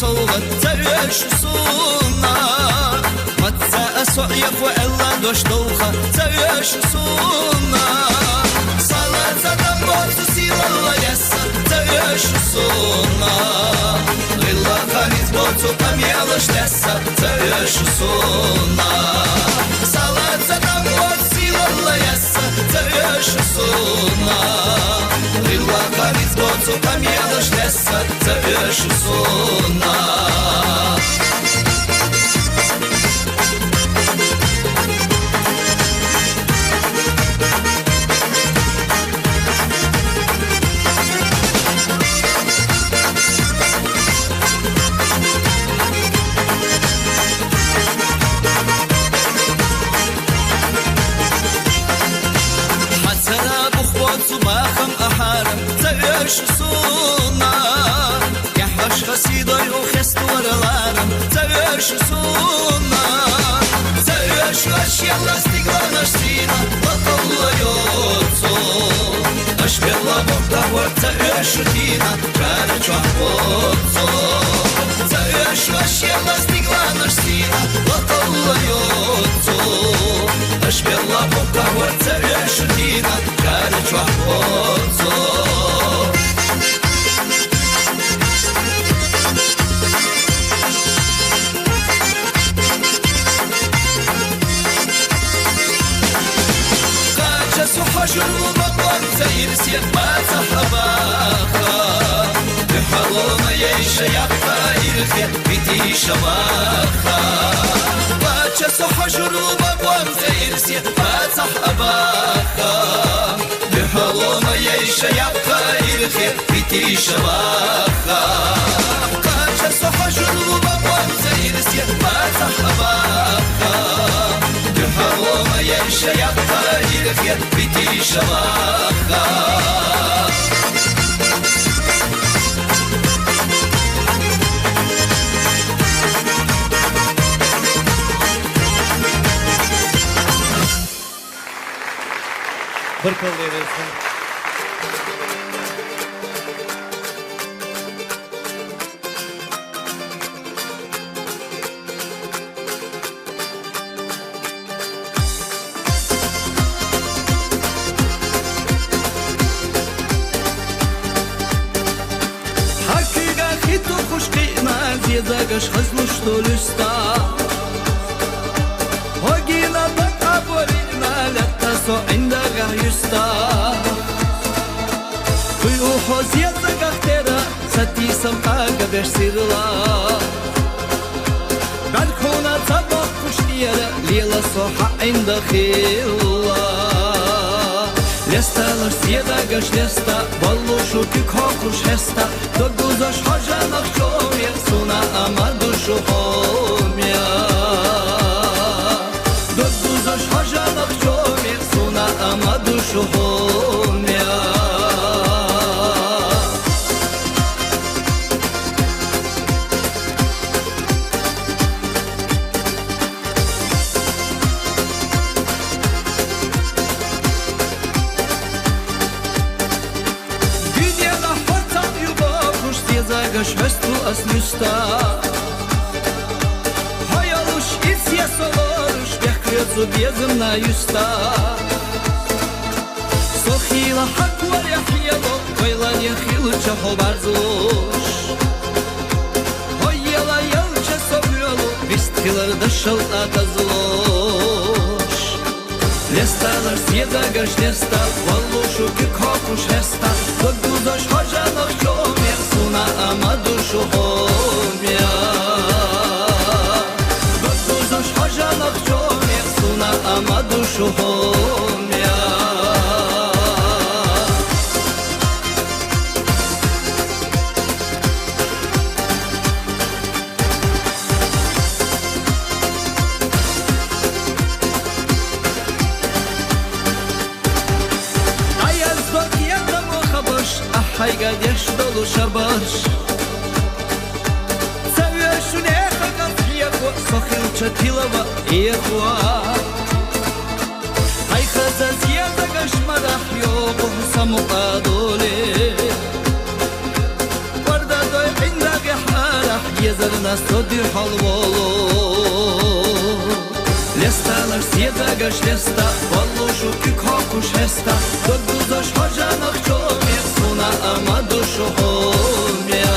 صوغت ترش سونا متى أسعيف وإلا دوش دوخة ترش سونا صلاة دموت سيلا الله يسر ترش سونا غلا خانيت بوتو كم يالش لسر ترش سونا صلاة دموت suna Lilla kariz bozu kamiedosh lessa Zavesh suna suna Ya hoş hasidoy o xesturalarım Zavesh suna Zavesh vaş yalla stiglanash sina Latollayotso Ash bella bokta vart zavesh tina Kara chvahotso Zavesh vaş yalla stiglanash sina Latollayotso Ash bella bokta vart zavesh tina Kara chvahotso حجر بطل زيرسي ما تحباخا بحلونا يعيش يقفا يرخي بيتي شواخا باچس حجر بطل زيرسي ما تحباخا بحلونا يعيش يقفا يرخي بيتي شواخا باچس حجر بطل زيرسي ما تحباخا بحلونا يعيش يقفا يرخي بيتي شواخا Barkal verirsin. Zagаш хазну что люста Огина так аборина лята со индага юста Хуй ухоз язагах тера сатисам ага берсирла Балкона цабах куштиера лила соха инда хилла Лесталаш зедагаш леста Балушу кик хокуш хеста Догузаш хажанах чомер Суна амадушу хомя Догузаш хажанах чомер Суна амадушу хомя Швесту аснюста Хаялуш исья солоруш Бехкрецу безым на юста Сохила хаквар яхьело Ойлан яхилу чахо барзуш Ойела ялча совлёлу Вистхилар дышал атазлош Лесталар съедагаш леста Валушу кикхокуш хеста Догузаш хожанах чомер Суна амадушу хомя Догузаш хожанах чомер Суна амадушу хомя Хайга деш долу шабаш Завешу неха кафьеко Сохилча тилава ехуа Хайха зазьета гашмарах його Саму адоле Варда дой индаге харах Езарна содир халволо Лесталар съедагаш леста Валушу кикхокуш хеста Догузаш хожанах чомер Суна амадушу хомя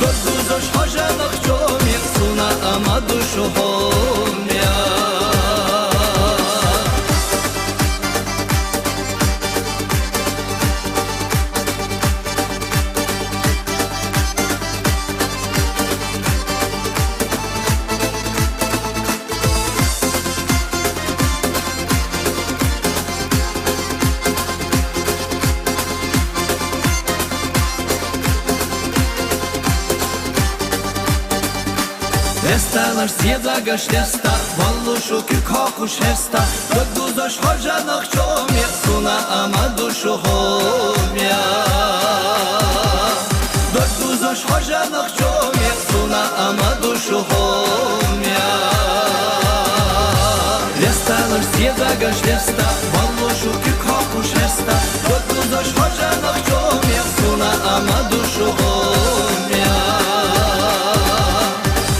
Догузаш хожанах чомер Суна амадушу хомя Vestalar siedaga štesta Vallušu ki kaku šesta Dögduzoş hocanak çomya Suna ama duşu homya Dögduzoş hocanak çomya Suna ama duşu homya Vestalar siedaga štesta Vallušu ki kaku šesta Dögduzoş hocanak çomya Suna ama duşu homya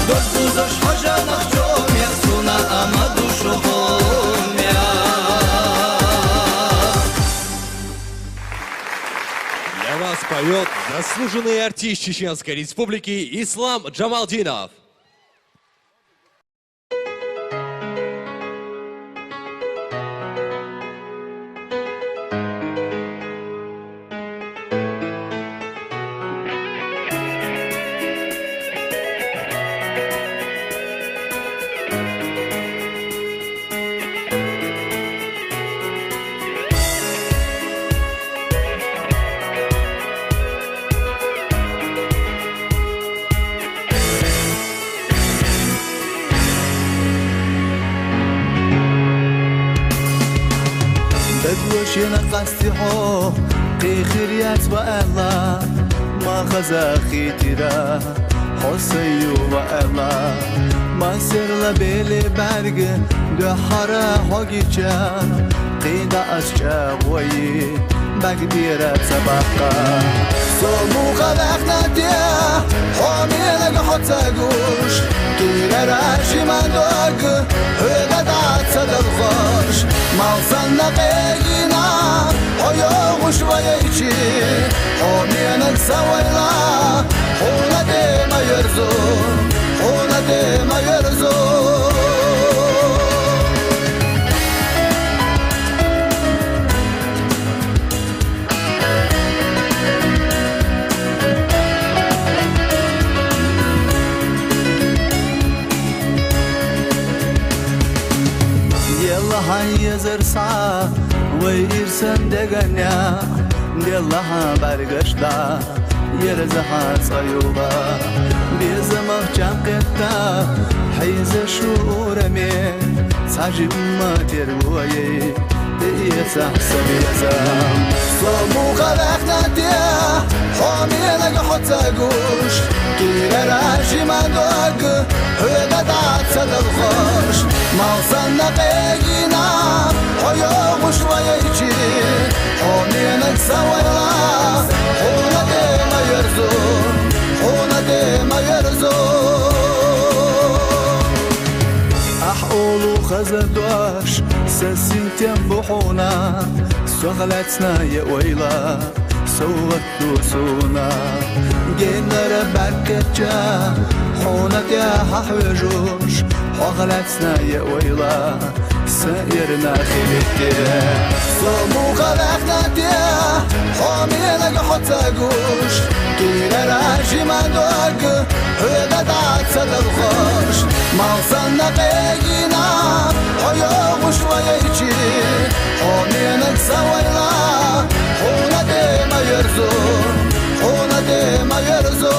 Dögduzoş hocanak çomya Suna ama duşu homya Для вас поет заслуженный артист Чеченской Республики Ислам Джамалдинов. بدوشنا قصدها قيخريات وألا ما خزاخي ترا حسيو وألا ما سر لبيلي برق دحرا حقيقا قيدا أشجا وي بقديرة سبقا سومو خلقنا ديا حامي لك حتى قوش كيرا راشي مدوك هلدات صدقاش مالسنا قينا حيوغش ويجي حامينك سويلا حونا ديما يرزو حونا ديما يرزو يزرسا ويرسن دغنيا دلها برگشتا يرزها صيوبا بيزمخ جامقتا حيز شورمي ساجب ما تروي يسحسب يزام صومو خلقنا ديا حامي لك حتى قوش كيرا راشي مدوك هلدات صدقاش مالسنا قينا حيوغش ويجي حامينك سويلا حونا ديما يرزو حونا ديما يرزو أحقولو خزدواش سسين تنبحونا سغلتنا يويلا سوغت دوسونا جينا ربكتجا حونا يا ححوجوش وغلتنا يويلا سيرنا خليتي صومو خلقنا ديا حامي لك حتى قوش كيرا راشي مدوك هلدات صدقاش مالسنا قينا حيوغش ويجي حامينك سويلا حونا ديما يرزو حونا ديما يرزو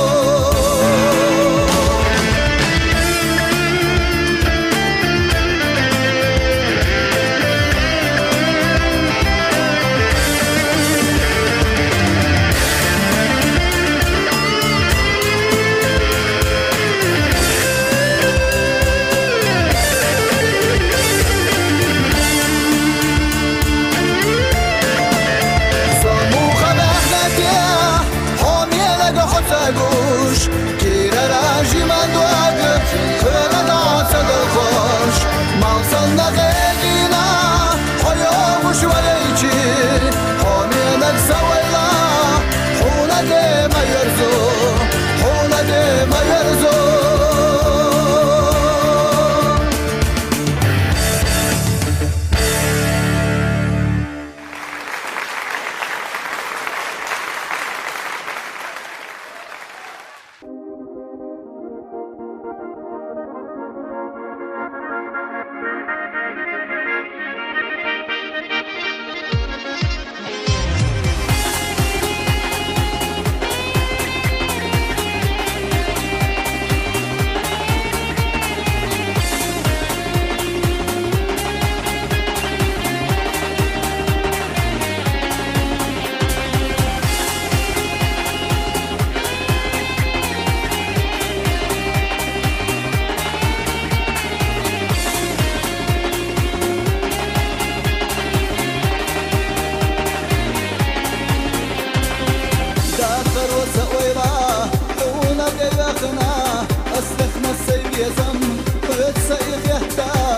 يزم ويتسيخ يهتا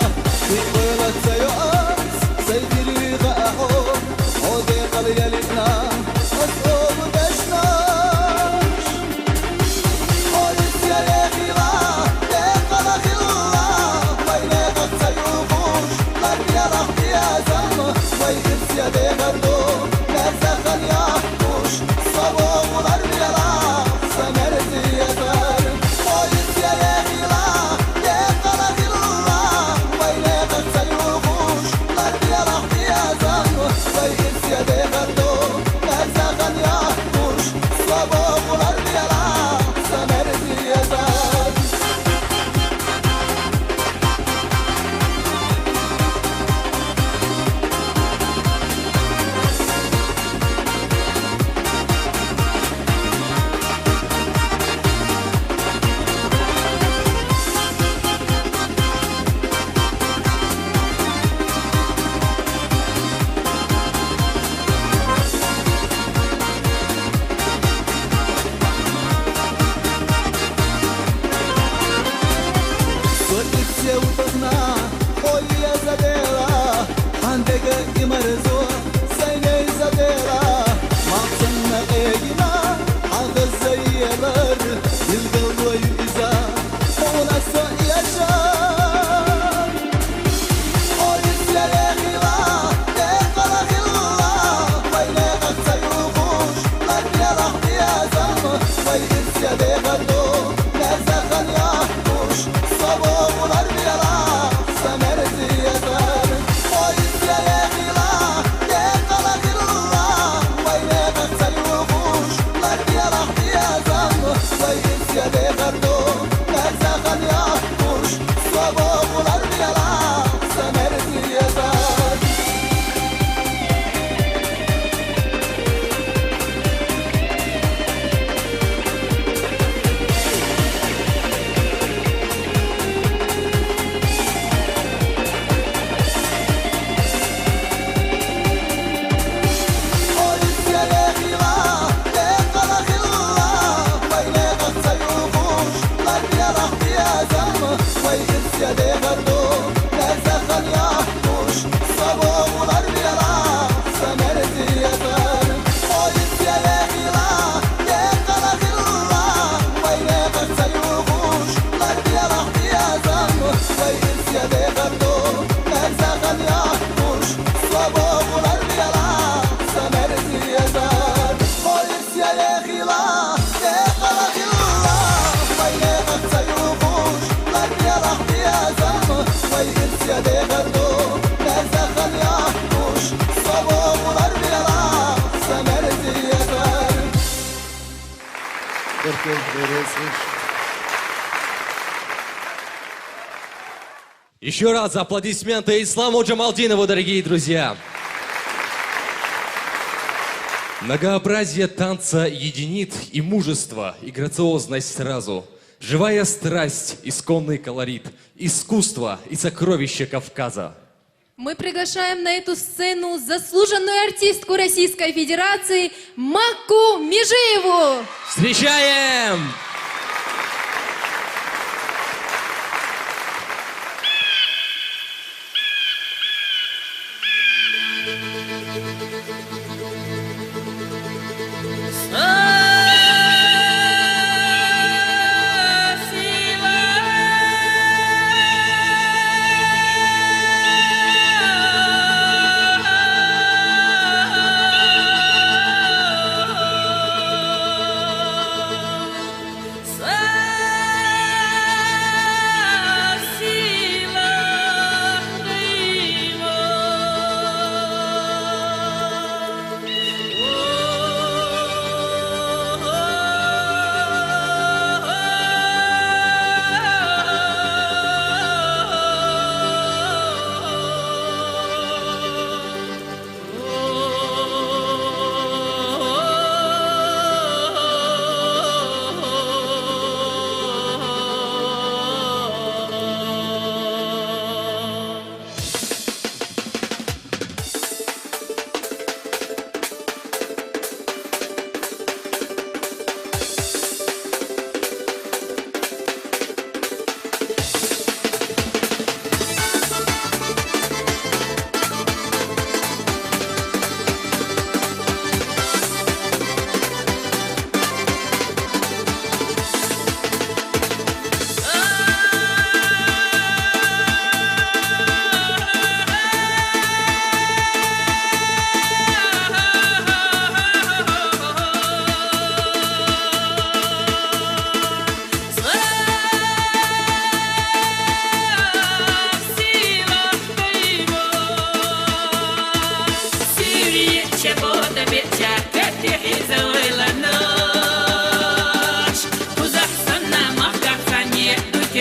في قولة سيؤس سيدري غاحو عودي قليل لنا أصوب دشناش قولت يا ليخيلا ليقل خلا ويلي قد سيوفوش لك يا رحت يا زم ويقف يا ديغردو نزخن يا حوش صبوغ الأرض يا لا سمرت يا زار قولت يا ليخيلا ليقل خلا ويلي قد سيوفوش لك يا رحت يا زم ويقف يا ديغردو نزخن يا حوش صبوغ الأرض يا لا سمرت يا زار Sotice utăzna, hoia zadela Handega imarzo, sayne zadela Maqsanna egina, ağız zayyalar Yılgılwa yüza, ona sa yaşar Olis ya leğila, leğala hilla Vayne qaqsa yuqush, lak ya rahti ya zam Vayis ya leğardo, nezakhan ya hush صبوغ الأرض يا لا سمرت يا زار قولت يا ليخيلا ليقل خلا ويلي قد سيوفوش لك يا رحت يا زم ويقف يا ديغردو نزخن يا حوش صبوغ الأرض يا لا سمرت يا زار قولت يا ليخيلا ليقل خلا ويلي قد سيوفوش لك يا رحت يا زم ويقف يا ديغردو نزخن يا حوش صبوغ الأرض يا لا سمرت يا زار قولت يا ليخيلا ليقل خلا ويلي قد سيوفوش لك يا رحت يا زم ويقف يا ديغردو نزخن يا حوش صبوغ الأرض يا لا سمرت يا زار قولت يا ليخيلا ليقل خلا ويلي قد سيوفوش لك يا رحت يا زم ويقف يا ديغردو نزخن يا حوش صبوغ الأرض يا لا سمرت يا زار Еще раз аплодисменты Исламу Джамалдинову, дорогие друзья. Многообразие танца единит и мужество, и грациозность сразу. Живая страсть, исконный колорит, искусство и сокровище Кавказа. Мы приглашаем на эту сцену заслуженную артистку Российской Федерации Макку Межиеву. Встречаем!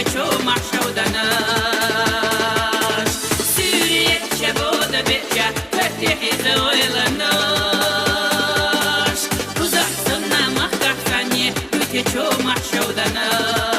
تشو محشودناش سورية شبود بيتشا فتحي زويلناش وزح سنة مخدح ثانية تشو محشودناش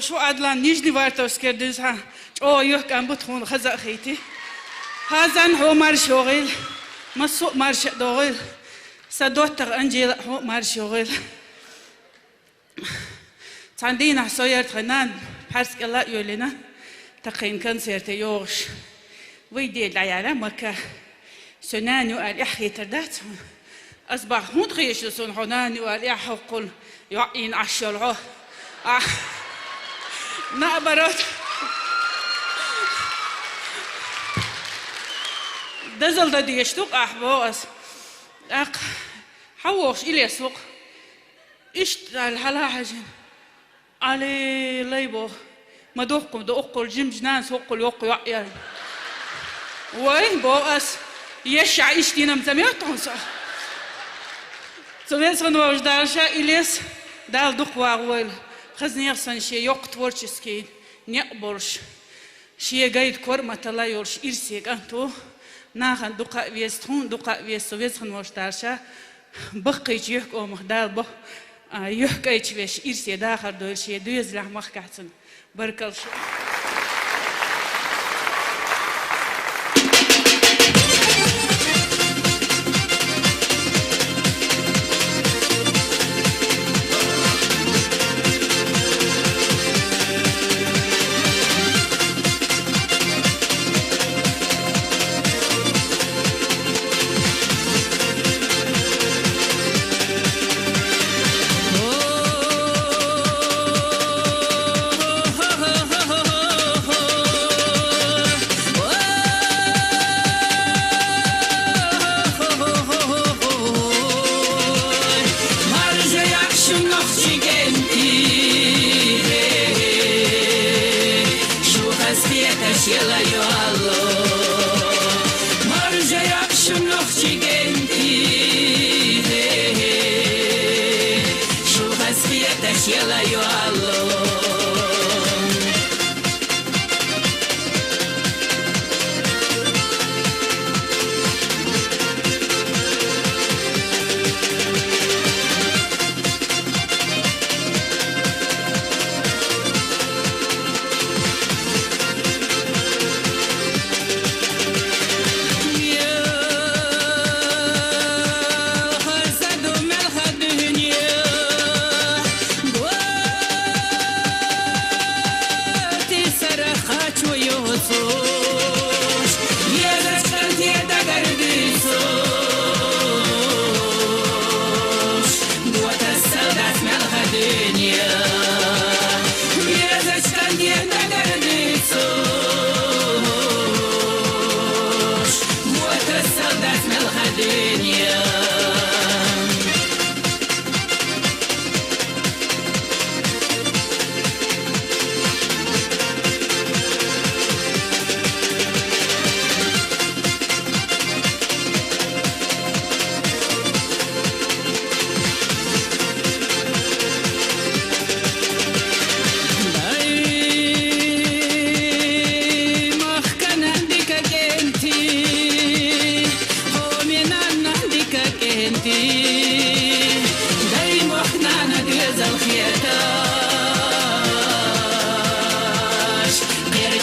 شو عدلان نيجي وارتوس كردز ها أو يوك أم بتخون خزق خيتي هذا هو مارشوغيل مسوق مارش دوغيل سدوتر أنجيل هو مارشوغيل تاندينا سوير تغنان حرس الله يولينا تقين كنسيرت يوغش ويدي العيالة مكة سنانو الإحكي تردات أصبح مدغيش لسون حنانو الإحكي قل يعين عشرعه نعبرت دزل دا ديشتوق أحبوس حوش إلي سوق إشت الحلا حجن علي ليبو ما دوقكم دوقكم الجيم جنان سوق الوق يعيال وين بوس يشع إشتينا مزميرتهم صح سويسن وجدارشا إليس دال دوق واغويل خزني يخسن شيء يوقت ورشسكين نقبلش شيء جيد كورمة الله يورش إرسيك أنتو ناخن دقة ويستون دقة ويستويس خن مشترشة بقيت يحك أو مخدال بق يحكيت ويش إرسي داخل دول شيء دويز لح مخكاتن بركل شو ho ho ho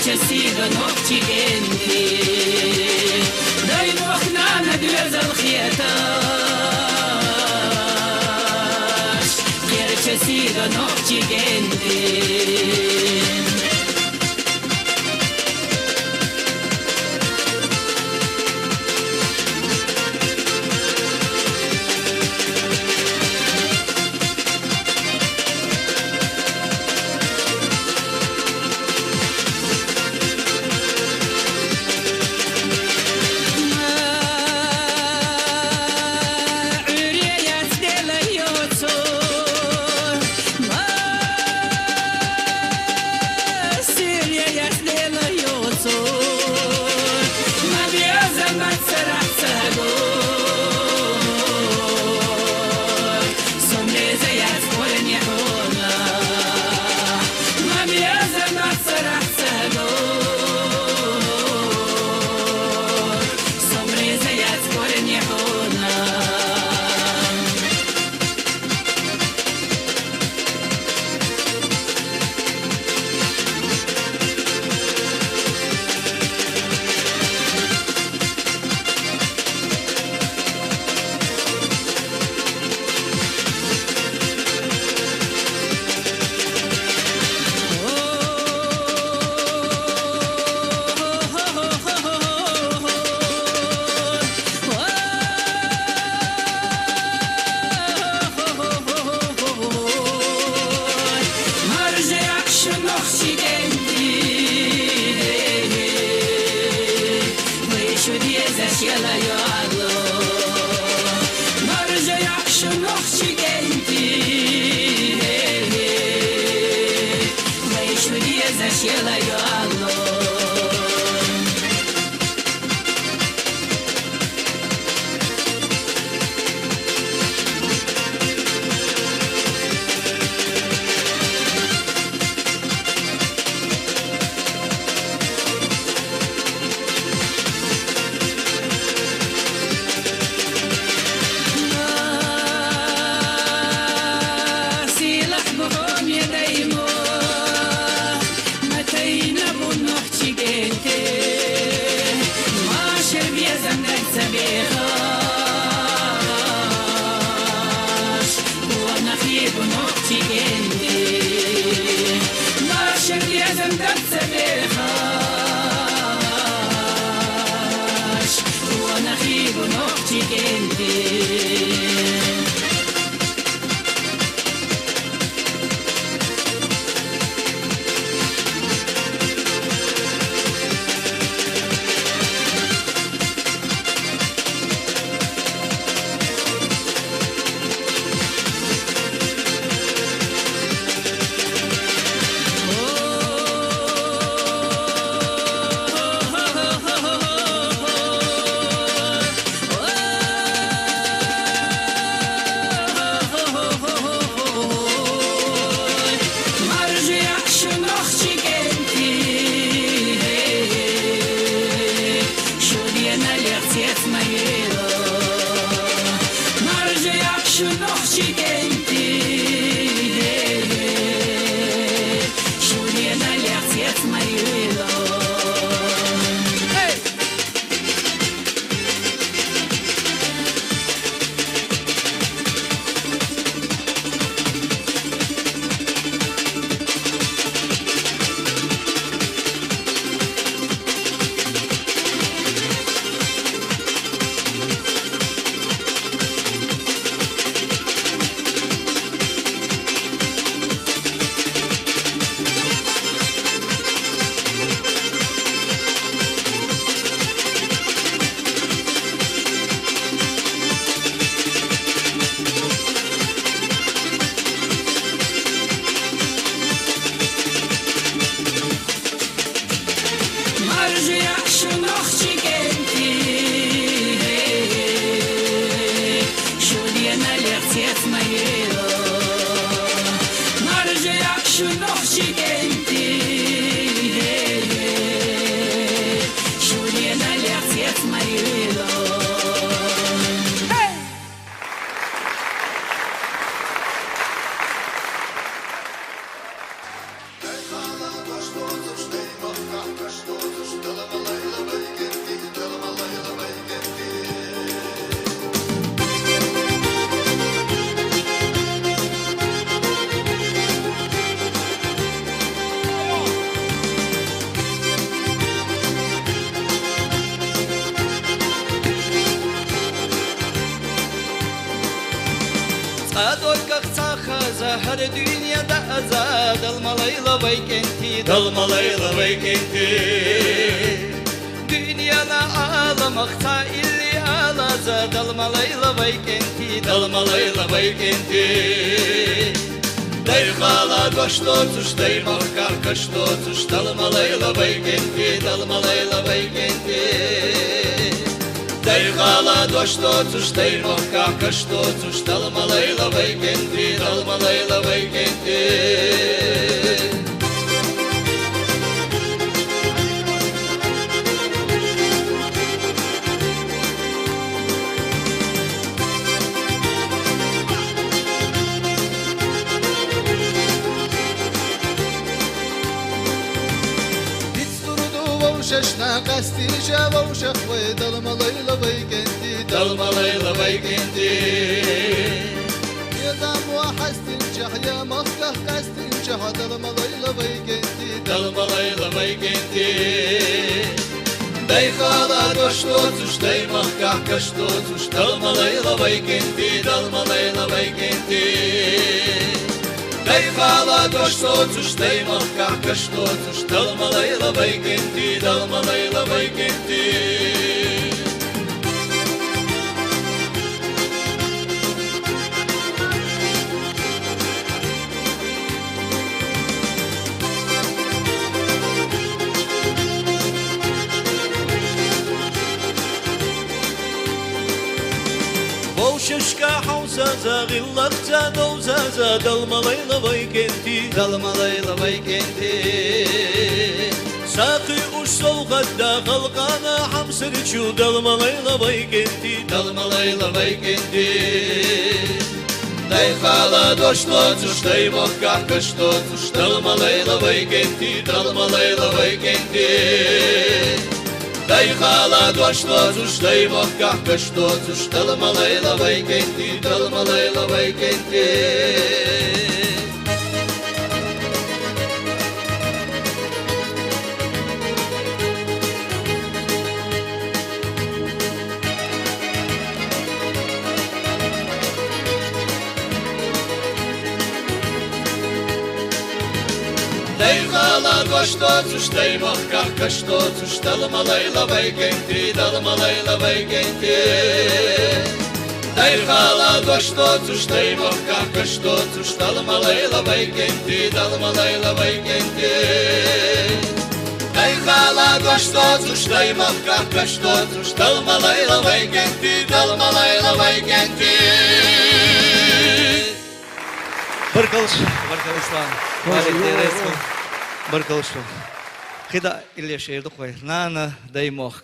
سيدة نوختي جنتي دايم وخنا ندوز الخيطاش غير سيدة نوختي جنتي سيلح بهم يديمو متين ابو النخشي dünyada azad dalmalayla beykenti Dalmalayla beykenti Dünyana ağlamakta illi ağlaza dalmalayla beykenti Dalmalayla beykenti Dayxala qoşdu tuş Daymakka qaşdu tuş Dalmalayla beykenti Dalmalayla beykenti Dayxala qoşdu tuş Daymakka qaşdu tuş Dalmalayla beykenti Dalmalayla beykenti Şaşna kastinca vavşak ve dalmalayla beykenti Dalmalayla beykenti Yadam ve hastinca ya makkah kastinca dalmalayla beykenti Dalmalayla beykenti Dayxala qoşdu tuş Daymakka qaşdu tuş Dalmalayla beykenti Dalmalayla beykenti Dayxala qoşdu tuş Daymakka qaşdu tuş Dalmalayla beykenti Dalmalayla beykenti Vavşaşka havzaza gillakta dovzaza dalmalayla beykenti Dalmalayla beykenti Sakı uç solgadda kalkana hamsırçu dalmalayla beykenti Dalmalayla beykenti Dayxala qoşdu tuş Daymakka qaşdu tuş Dalmalayla beykenti Dalmalayla beykenti Dayxala qoşdu tuş Daymakka qaşdu tuş Dalmalayla beykenti Dalmalayla beykenti Dayxala qoşdu tuş Daymakka qaşdu tuş Dalmalayla beykenti Dalmalayla beykenti Dayxala qoşdu tuş Daymakka qaşdu tuş Dalmalayla beykenti Dalmalayla beykenti Dayxala qoşdu tuş Daymakka qaşdu tuş Dalmalayla beykenti Dalmalayla beykenti Bir kılıçlan Bir kılıçlan Хида или шерду қой Нана Даймок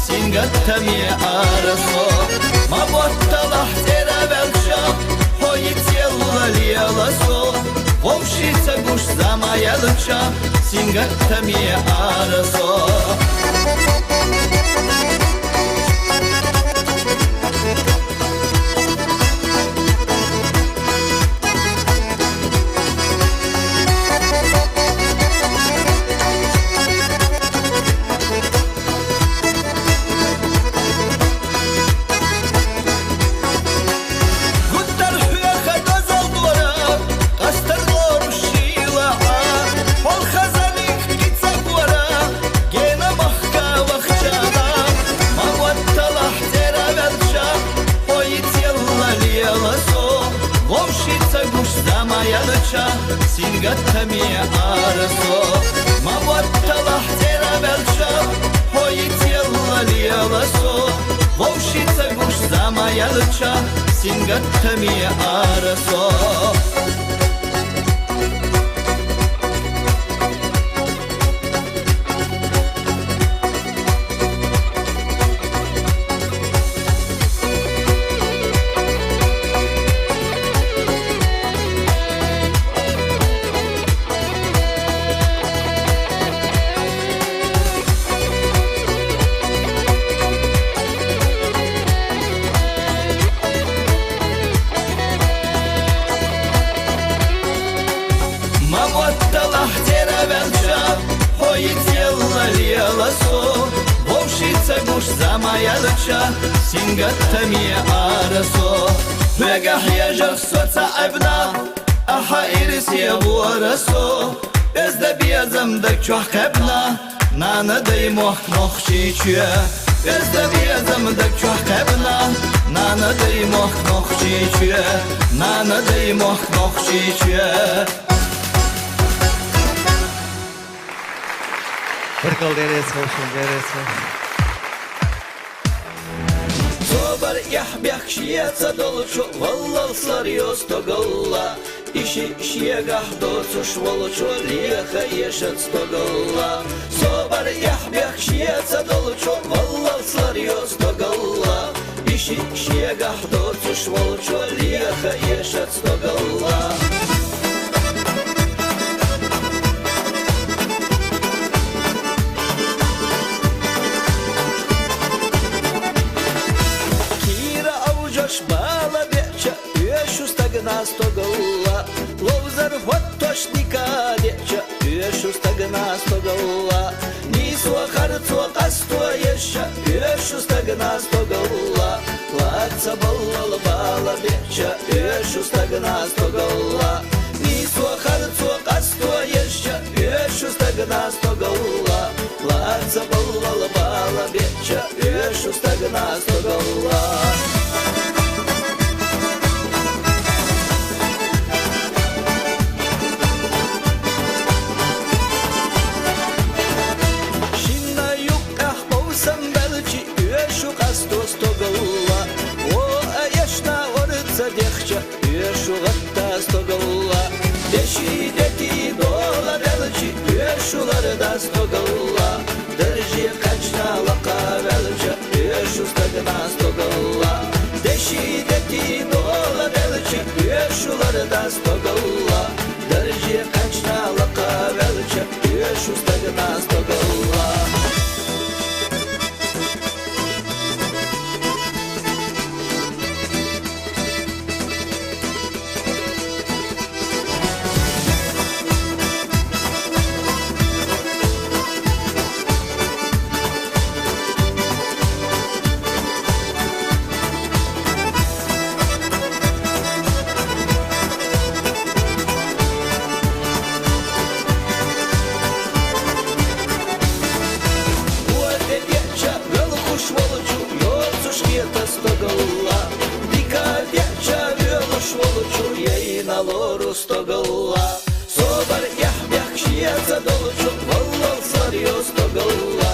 Сингаtta mi araso Ma bottalah tera belcha Hoyitella lialaso Вовшица гуш замаялыча Сингаtta mi araso Сингаtta mi araso Маватталах тера белча, хой телла лиаласо, вовшица гуш замаялча, сингаттами арасо. Замаялча сингаттами арасо Вегах яжах соца абна Аха ирис ябуарасо Безда биязамдак чух кабна Нана дай мох нохчичуя Безда биязамдак чух кабна Нана дай мох нохчичуя Нана дай мох нохчичуя Barkal deresi olsun deresi. Собар яхбях шияца долчу, валлалсар йостоголла. Иши шиягах доцуш волчу, лиха ешет стоголла. Собар яхбях шияца долчу, валлалсар йостоголла. Иши шиягах доцуш волчу, лиха ешет стоголла. Бала беча, ешу стагна стоголла. Ловзар фоттошника беча, ешу стагна стоголла. Нисуа харцуа кастуа еша, ешу стагна стоголла. Лаца балла бала беча, ешу стагна стоголла. Нисуа харцуа кастуа еша, ешу стагна стоголла. Лаца балла бала беча, ешу стагна стоголла. Ешу гатта стоголла, деши дети дола белчи, ешуларда стоголла, держи качна лака белча, ешу стагна стоголла, деши дети дола белчи, ешуларда стоголла, держи качна лака белча, ешу стагна стоголла. Стоголла, собар яхбях шияца долчу, валлалсар йостоголла.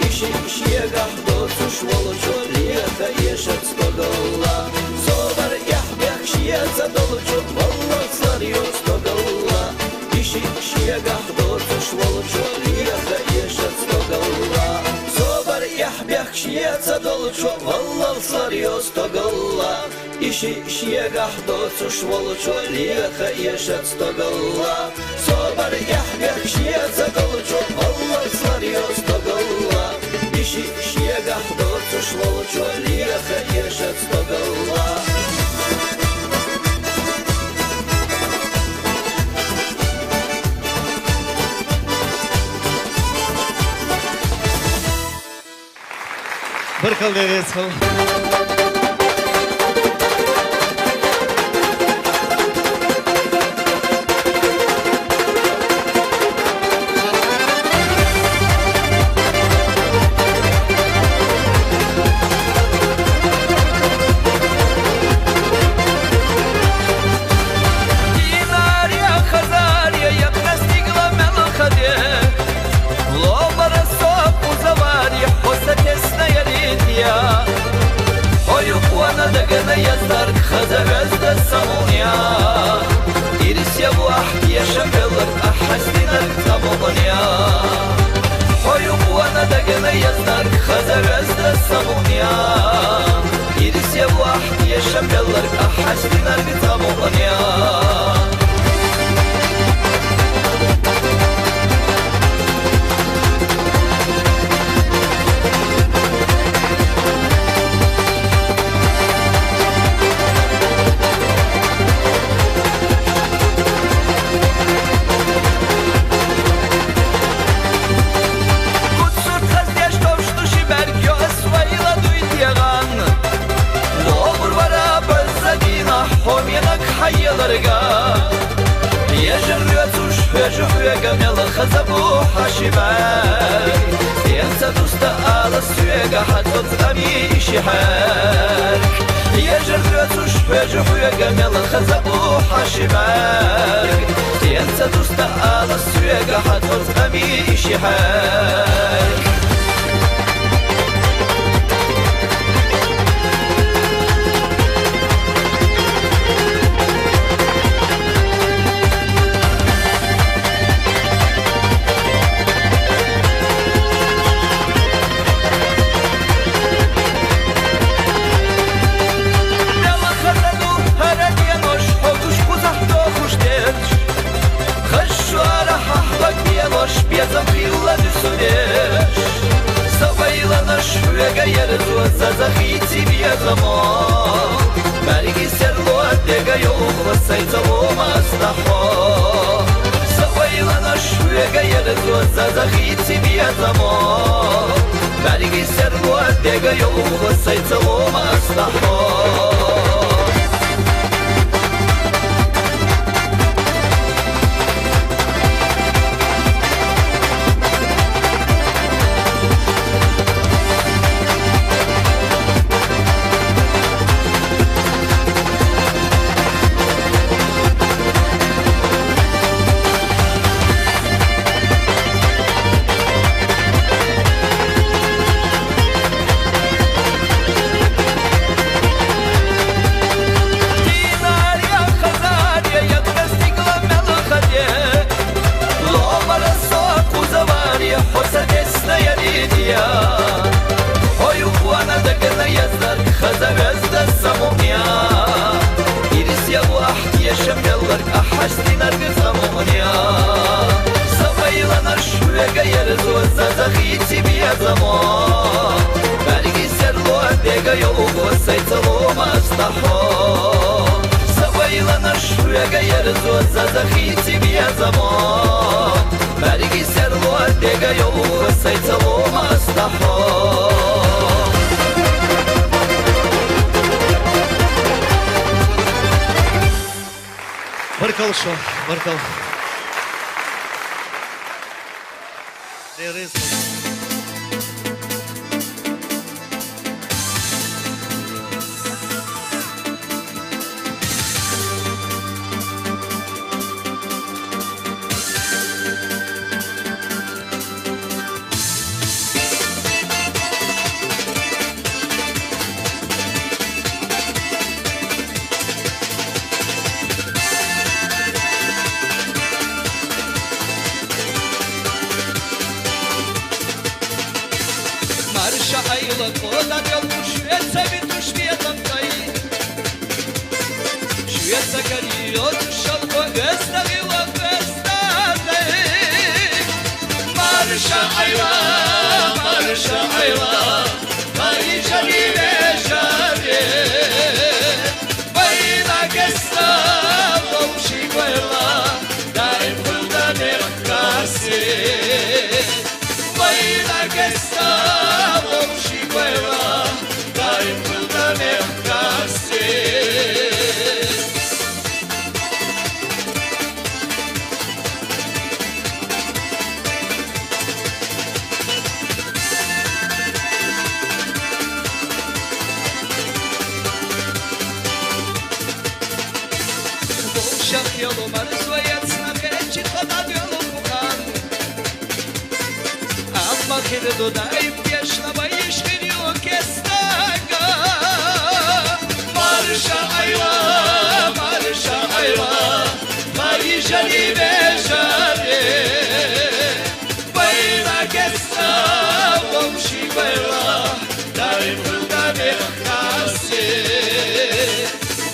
Иши шиягах доцуш волчу, лиха ешет стоголла. Собар яхбях шияца долчу, валлалсар йостоголла. Иши шиягах доцуш волчу, лиха ешет стоголла. Собар яхбях шияца долчу, валлалсар йостоголла. Иши шиягах доцуш волчу, лиха ешет стоголла. Собар яхбях шияца долчу, валлалсар йостоголла. Иши шиягах доцуш волчу, лиха ешет стоголла. Barkal deresi olsun. Динария хазария, як настигла мелоходе. دقنا يزدر خزبزد السمونيا إرس يا واحد يا شبلك أحسنك تمضنيا حيوب وانا دقنا يزدر خزبزد السمونيا إرس يا واحد يا شبلك أحسنك تمضنيا خزبو حشباي ينسى تستقال السيقة حتى تغمي شحارك يا جرات وشفاج ويا جمال خزبو حشباي ينسى تستقال السيقة حتى تغمي شحارك Забила ты судешь, Саваила наш вега ерзу, Зазахи тебе замок. Береги серло, дега ёлхва, Сайцало мастахо. Саваила наш вега ерзу, Зазахи тебе замок. Береги серло, дега ёлхва, Сайцало мастахо. Баркалшо, баркал. There is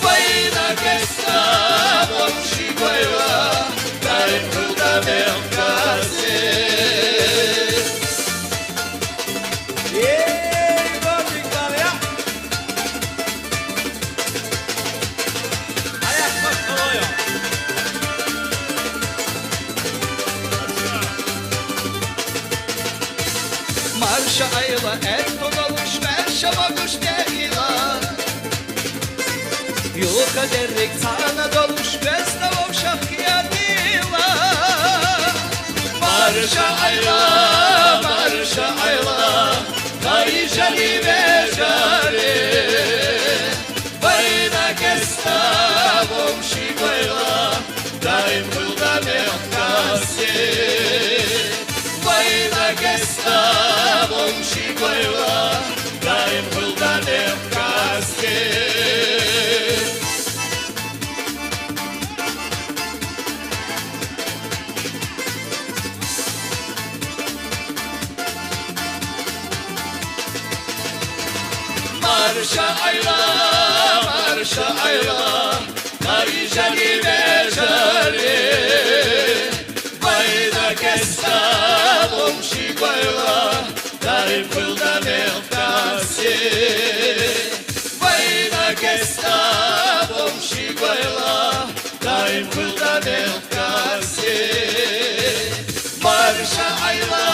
Vaina que estamos chigoila, daim huda merkaze. Ei, Gordikan ya. Ayak bakıyor. Marşa ayla et dolamış verşa bakış gehila. Yolka derrik sana doluş bezde ovşak yadila. Marşa ayla, kayıcali vejare. Vayna kesta vomşi koyla, daim hulda merkase. Vayna kesta vomşi koyla, daim hulda merkase. Marşa ayla, kayıcali vejare. Vayna kesta vomşi koyla, daim hulda merkase. Vayna kesta vomşi koyla, daim hulda merkase. Marşa ayla,